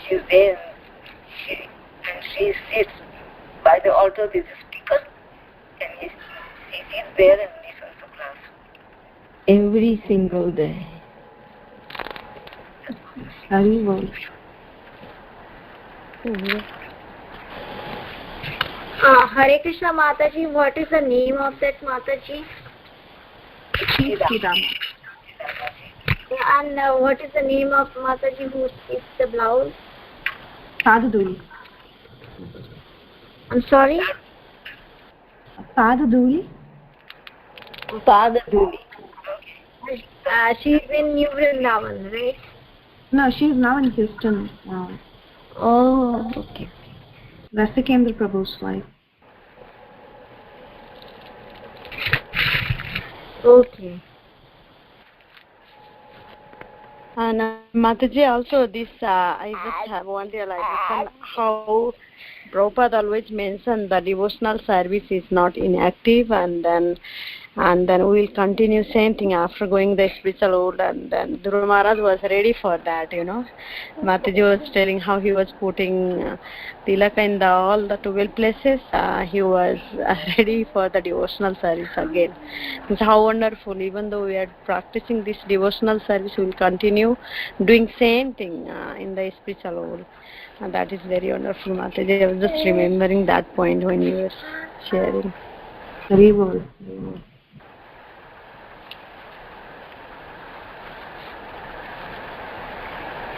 She's there, and she sits by the altar. There's a speaker, and she sits there and listens to class every single day. Very well. Hare Krishna Mataji, what is the name of that Mataji? And what is the name of Mataji who stitched the blouse? Padaduli. I'm sorry? Padaduli. Padaduli. She's in New Vrindavan, right? No, she's now in Houston. Oh, okay. Rasikendra Prabhu's wife. Okay. And Mataji, also this, I just have one realization how Prabhupada always mentioned the devotional service is not inactive, and then we will continue same thing after going the spiritual world, and then Dhruva Maharaj was ready for that, Mataji was telling how he was putting tilaka in all the 12 places. He was ready for the devotional service again. It's how wonderful. Even though we are practicing this devotional service, we will continue doing same thing in the spiritual world. And that is very wonderful, Mataji. I was just remembering that point when you were sharing. Very well.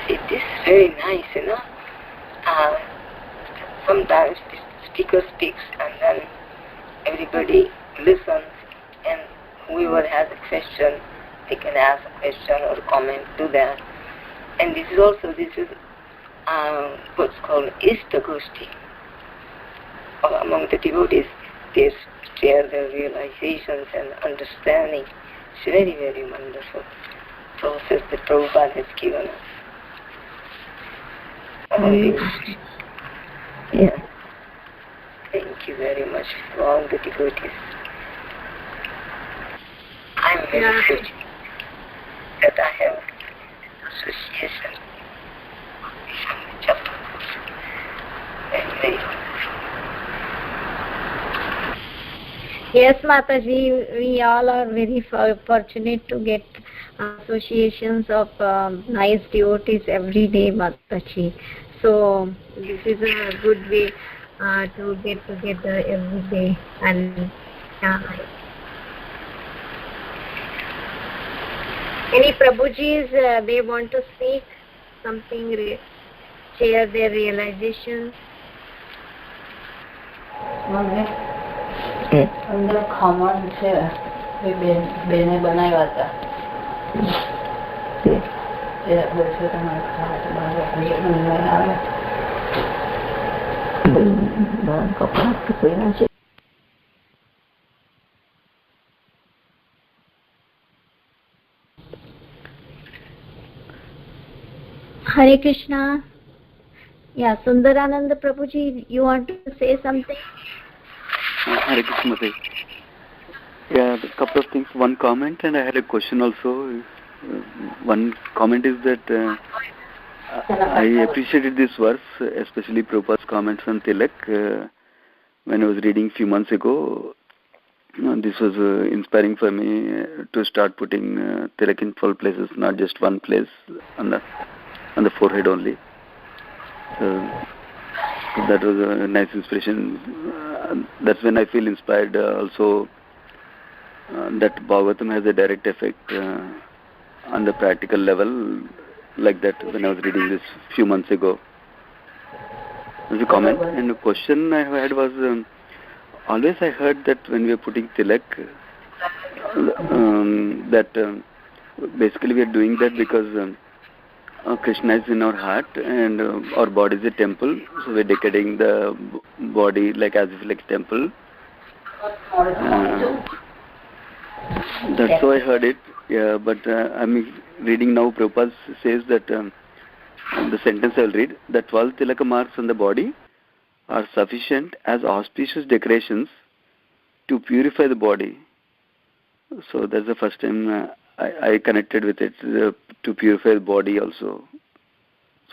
It is very nice, sometimes the speaker speaks and then everybody listens, and whoever has a question, they can ask a question or comment to that. And this is what's called Ishtagoshti. Among the devotees, they share their realizations and understanding. It's very, very wonderful process that Prabhupada has given us. Yeah. Thank you very much for all the devotees. I'm very happy that I have association with chapter. Very Yes, Mataji, we all are very fortunate to get associations of nice devotees every day, Mataji. So this is a good way to get together every day. And any Prabhujis, they want to speak something, share their realizations. અંદર ખમણ છે એ બેને બનાવ્યા હતા એ વર્ષે તમારે આવે કપડા પહેર્યા છે. Hare Krishna. Yeah, Sundarananda Prabhuji, you want to say something? Hare Krishna Mataji. Yeah, a couple of things. One comment, and I had a question also. One comment is that I appreciated this verse, especially Prabhupada's comments on Tilak. When I was reading a few months ago, this was inspiring for me to start putting Tilak in 12 places, not just one place on the forehead only. So that was a nice inspiration. That's when I feel inspired also that Bhagavatam has a direct effect on the practical level, like that when I was reading this few months ago. There's a comment, and a question I had was, always I heard that when we are putting tilak, that basically we are doing that because Krishna is in our heart and our body is a temple, so we're decorating the body like as if like a temple. That's how I heard it. Yeah, but I'm reading now. Prabhupada says that the sentence I'll read: the 12 tilaka marks on the body are sufficient as auspicious decorations to purify the body. So that's the first time I connected with it, to purify the body also.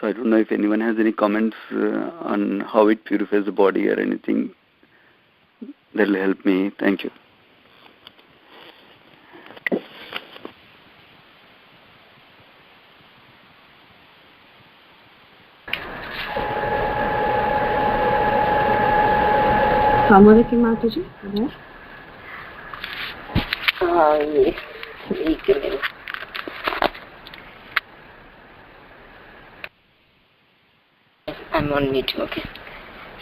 So I don't know if anyone has any comments on how it purifies the body or anything that will help me. Thank you. Kamala ki Mataji, yes. Yes. I'm on mute, okay.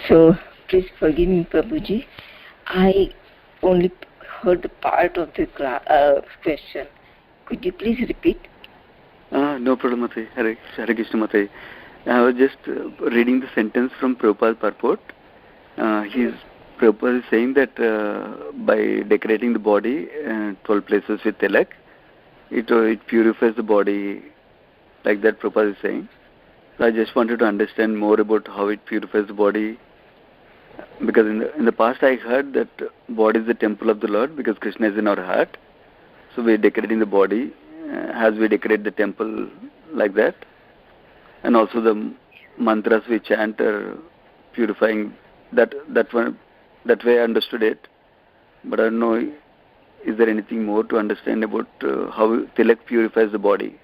So, please forgive me, Prabhuji. I only heard the part of the question. Could you please repeat? No problem, Mataji. Hare Krishna, Mataji. I was just reading the sentence from Prabhupada's purport. Prabhupada is saying that by decorating the body 12 places with tilak, it purifies the body, like that Prabhupada is saying. So I just wanted to understand more about how it purifies the body, because in the past I heard that body is the temple of the Lord because Krishna is in our heart. So we're decorating the body as we decorate the temple, like that. And also the mantras we chant are purifying that way I understood it. But I don't know, is there anything more to understand about how tilak purifies the body?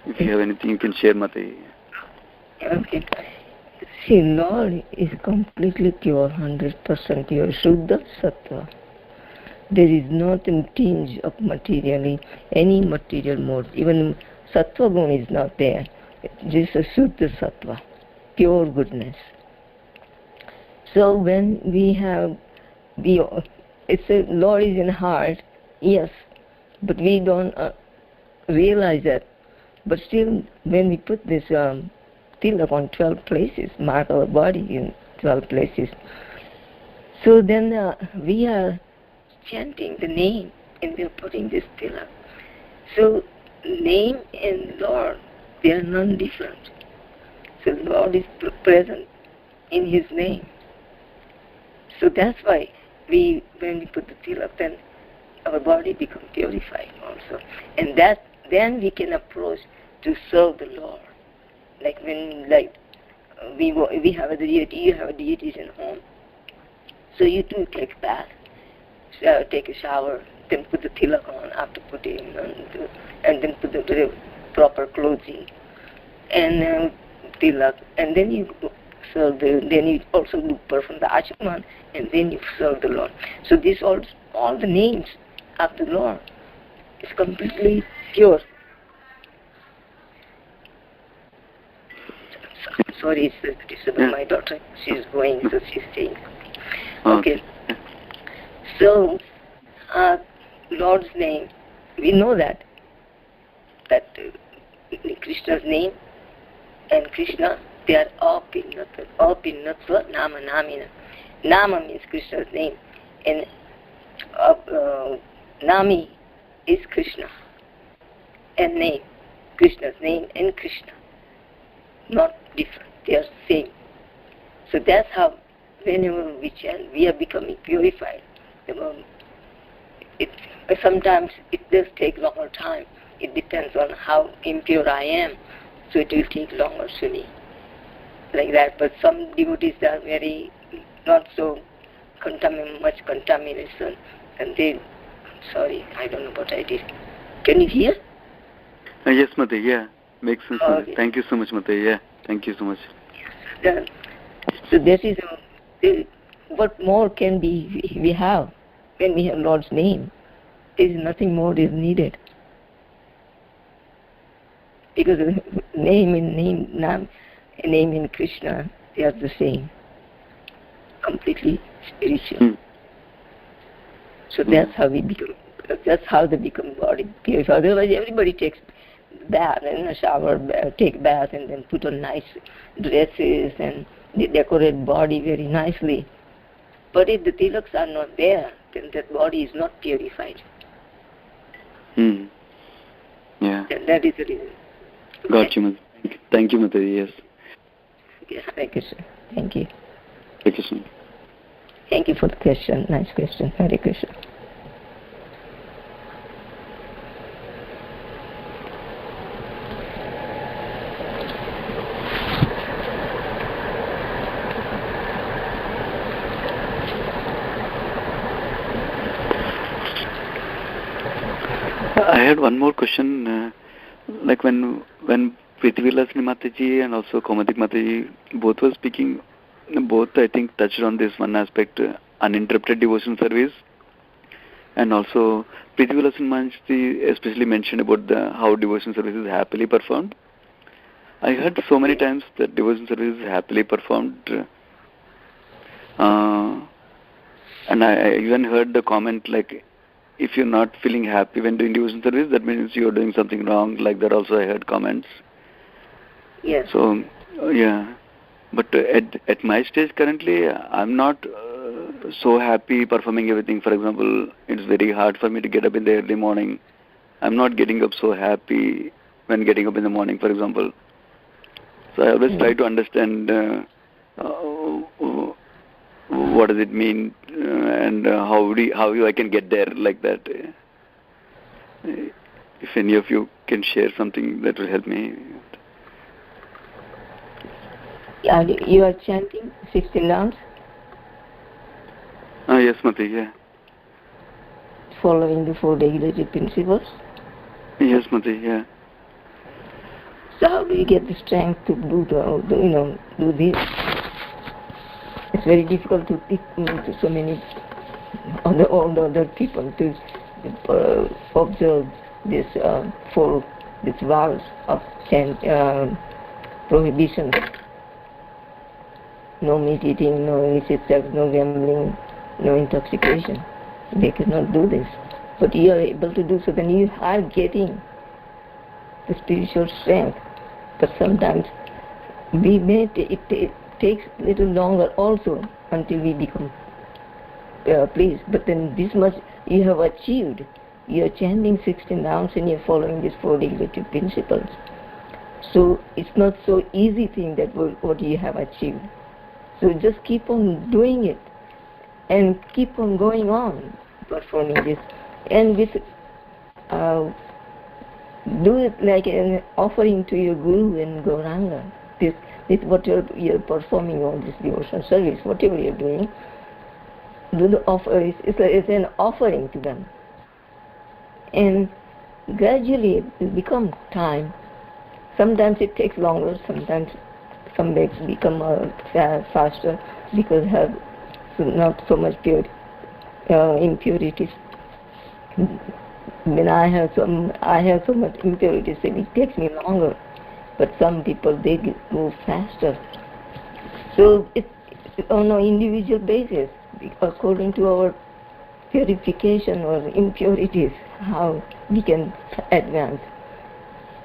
If you have anything you can share, Mataji. Okay. See, Lord is completely pure, 100% pure, Shuddha Sattva. There is not a tinge of any material mode. Even Sattva Guna is not there. Just a Shuddha Sattva, pure goodness. So when we have it's a Lord is in heart, yes, but we don't realize that. But still, when we put this tilak on 12 places, mark our body in 12 places, so then we are chanting the name and we are putting this tilak. So name and Lord, they are non-different. So Lord is present in His name. So that's why when we put the tilak, then our body becomes purified also. And then we can approach to serve the Lord. Like when we have a deity, you have a deities in home. So you too take a bath, take a shower, then put the tilak on after putting and then put the proper clothing and tilak, and then you serve then you also perform the achaman, and then you serve the Lord. So this all the names of the Lord is completely pure. Sorry, it's my daughter. She's going, so she's saying. Okay. So, Lord's name, we know that Krishna's name and Krishna, they are apinnatva nama namina. Nama means Krishna's name, and Nami is Krishna, and name, Krishna's name and Krishna, not different, they are same. So that's how whenever we chant, we are becoming purified. Sometimes it does take longer time. It depends on how impure I am, so it will take longer to me, like that. But some devotees are very not so much contamination, and they, sorry, I don't know what I did. Can you hear? Yes, Mataji, yeah, makes sense. Okay. Thank you so much, Mataji. Yeah, thank you so much. So that is what more can we have when we have Lord's name? There is nothing more is needed, because name in Krishna, they are the same, completely spiritual. So that's how we become. That's how they become body purified. Otherwise, everybody takes bath and shower, take bath, and then put on nice dresses and they decorate body very nicely. But if the tilaks are not there, then that body is not purified. Yeah. That is the reason. Got you, Mataji. Thank you, Mataji. Yes. Okay, Hare Krishna. Thank you. Hare Krishna. Thank you for the question. Nice question. Hare Krishna. I had one more question. Like when Preeti Vilasini Mataji and also Kaumadik Mataji both were speaking, both I think touched on this one aspect, uninterrupted devotion service, and also Preeti Vilasini Mataji especially mentioned about how devotion service is happily performed. I heard so many times that devotion service is happily performed, and I even heard the comment like, if you're not feeling happy when doing devotion service, that means you're doing something wrong. Like that also I heard comments. Yes. So, yeah. But at my stage currently, I'm not so happy performing everything. For example, it's very hard for me to get up in the early morning. I'm not getting up so happy when getting up in the morning, for example. So I always try to understand what does it mean and how I can get there like that. If any of you can share something that will help me. Yeah, you are chanting 16 rounds? Yes, Mataji, yeah. Following the 4 regulative principles? Yes, Mataji, yeah. So how do you get the strength to do this? It's very difficult to teach to so many other people to observe this this vows of prohibitions. No meat eating, no illicit sex, no gambling, no intoxication. They cannot do this. But you are able to do so, then you are getting the spiritual strength. But sometimes it takes a little longer also until we become pleased. But then this much you have achieved. You are chanting 16 rounds and you are following these 4 regulative principles. So it's not so easy thing that what you have achieved. So just keep on doing it and keep on going on performing this. And with do it like an offering to your Guru and Gauranga. This what you're performing all this devotional service, whatever you're doing, do the offer. It's an offering to them. And gradually it will become time. Sometimes it takes longer, sometimes some days become faster because have not so much impurities. When I have so much impurities, it takes me longer. But some people they move faster. So it's on an individual basis, according to our purification or impurities, how we can advance.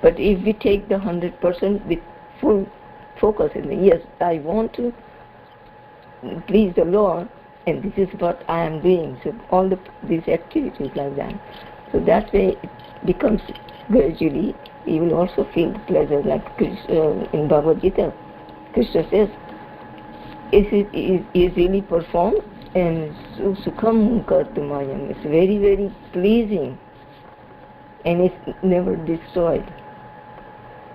But if we take the 100% with full focus in yes, I want to please the Lord, and this is what I am doing. So all these activities like that. So that way it becomes gradually, you will also feel the pleasure like in Bhagavad Gita. Krishna says, is really performed and sukham kartumayam. It's very, very pleasing and it's never destroyed.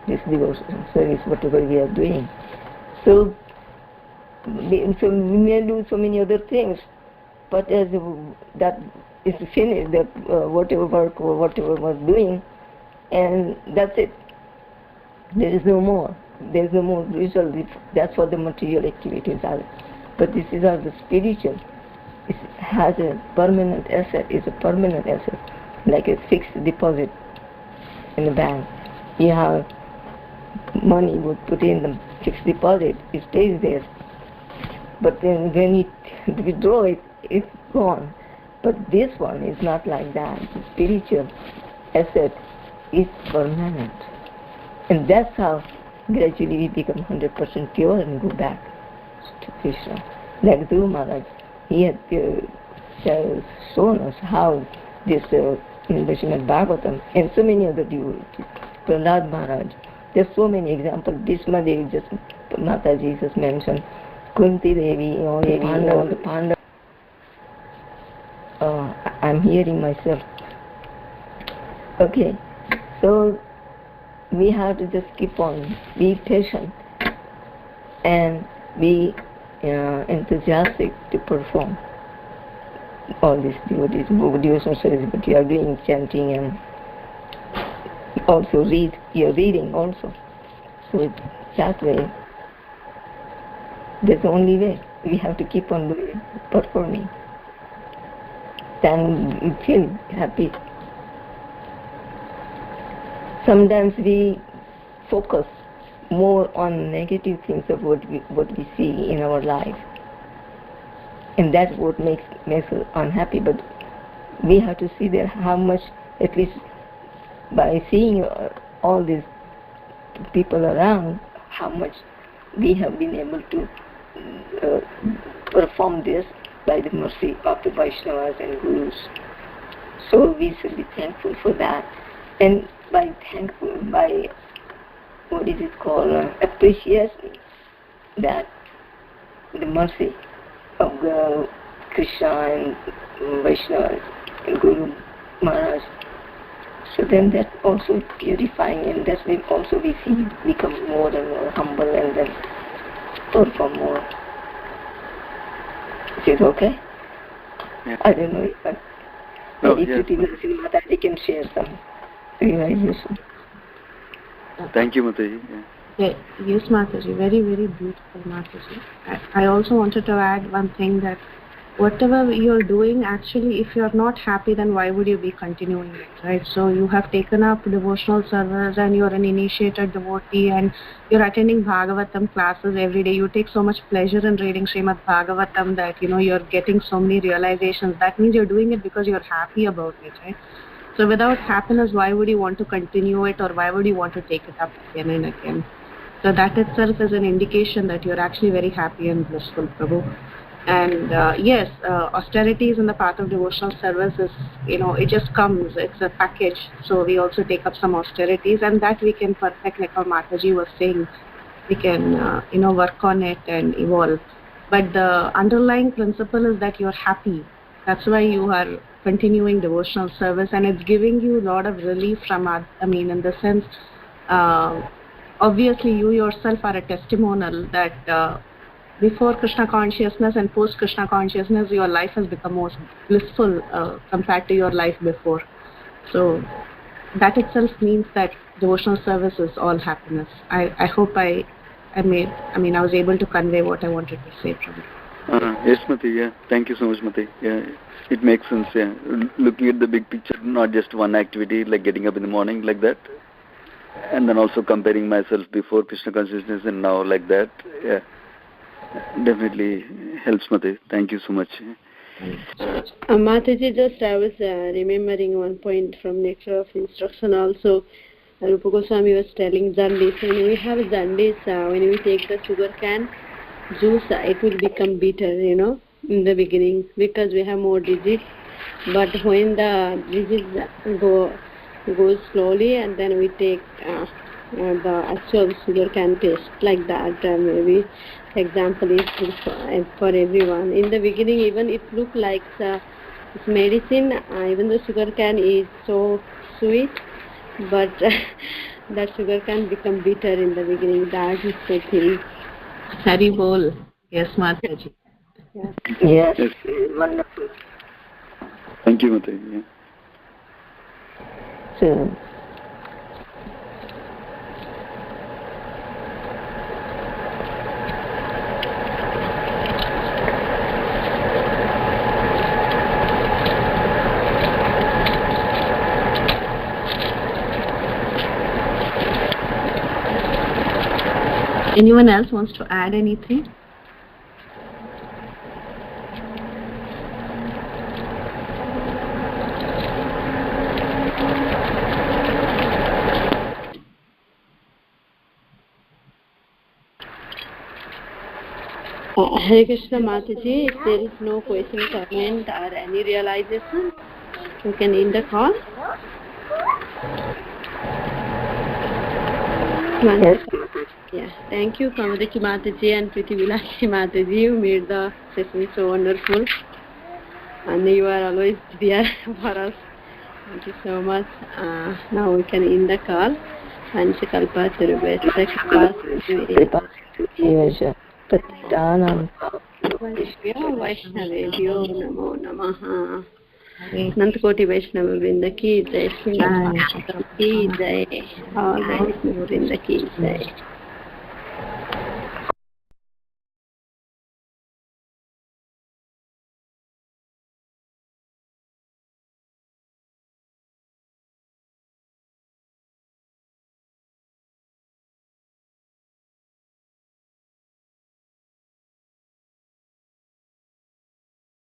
This devotion service, whatever we are doing. So we may do so many other things, but as that is finished, that whatever work or whatever was doing, and that's it. There is no more. There is no more result. That's what the material activities are. But this is the spiritual. It has a permanent asset. It's a permanent asset, like a fixed deposit in the bank. You have money would put in the fixed deposit, it stays there. But then when you withdraw it, it's gone. But this one is not like that. It's a spiritual asset is permanent. And that's how gradually we become 100% pure and go back to Krishna. Like Dhruv Maharaj, he had shown us how this in the Srimad Bhagavatam and so many other devotees, Prahlad Maharaj, there's so many examples. Bhishma Devi, just Mataji just mentioned, Kunti Devi, all the Pandavas. I'm hearing myself. Okay, so we have to just keep on, be patient and be enthusiastic to perform all these devotional service that you are doing, chanting, and also you're reading also. So that way, that's the only way. We have to keep on doing, performing. Then we feel happy. Sometimes we focus more on negative things of what we see in our life, and that's what makes us unhappy. But we have to see that how much, at least by seeing all these people around, how much we have been able to perform this by the mercy of the Vaishnavas and Gurus. So we should be thankful for that, and by what is it called, appreciation that the mercy of Krishna and Vaishnavas and Guru Maharaj. So then that also purifying, and that will also we become more and more humble and then perform more. Is it okay? Yeah. I don't know if Preeti Mataji can share some realization. Thank you, Mataji. Yes, Mataji, very, very beautiful, Mataji. I also wanted to add one thing, that whatever you're doing, actually, if you're not happy, then why would you be continuing it, right? So you have taken up devotional service and you're an initiated devotee and you're attending Bhagavatam classes every day. You take so much pleasure in reading Srimad Bhagavatam that, you're getting so many realizations. That means you're doing it because you're happy about it, right? So without happiness, why would you want to continue it, or why would you want to take it up again and again? So that itself is an indication that you're actually very happy and blissful, Prabhu. And yes, austerities in the path of devotional service is, it just comes, it's a package. So we also take up some austerities, and that we can perfect, like our Mataji was saying, we can, work on it and evolve. But the underlying principle is that you're happy. That's why you are continuing devotional service, and it's giving you a lot of relief from, in the sense, obviously you yourself are a testimonial that before Krishna consciousness and post Krishna consciousness, your life has become more blissful compared to your life before. So that itself means that devotional service is all happiness. I hope I was able to convey what I wanted to say from it. Yes, Mati, yeah. Thank you so much, Mati. Yeah, it makes sense, yeah. Looking at the big picture, not just one activity, like getting up in the morning like that, and then also comparing myself before Krishna consciousness and now like that, yeah. Definitely helps, Mati. Thank you so much. Mataji, just I was remembering one point from Nectar of Instruction also. Rupa Goswami was telling Zandis, when we have Zandis, when we take the sugar cane juice, it will become bitter, in the beginning, because we have more digits. But when the digits goes slowly, and then we take the actual sugar cane paste, like that, maybe example is for everyone. In the beginning, even it look like it's medicine, even the sugar cane is so sweet, but that sugar cane become bitter in the beginning. That is the thing. Hari Bol. Yes, Mataji. Yeah. Yes, wonderful. Thank you, Mati. Yeah. So, anyone else wants to add anything? Hare Krishna Mataji, if there is no question, comment or any realization, you can end the call. Yes. Yeah, thank you Kamadaki Mataji and Preeti Vilasini Mataji. You made the session so wonderful and you are always there for us. Thank you so much. Now we can end the call. Panchakalpa Sarvesya Kripa Patitanam Vaishnavebhyo Namo Namaha. Nantakoti Vaishnava Vrinda ki jai, Sri Rama ki jai, all Vaishnava Vrinda ki jai.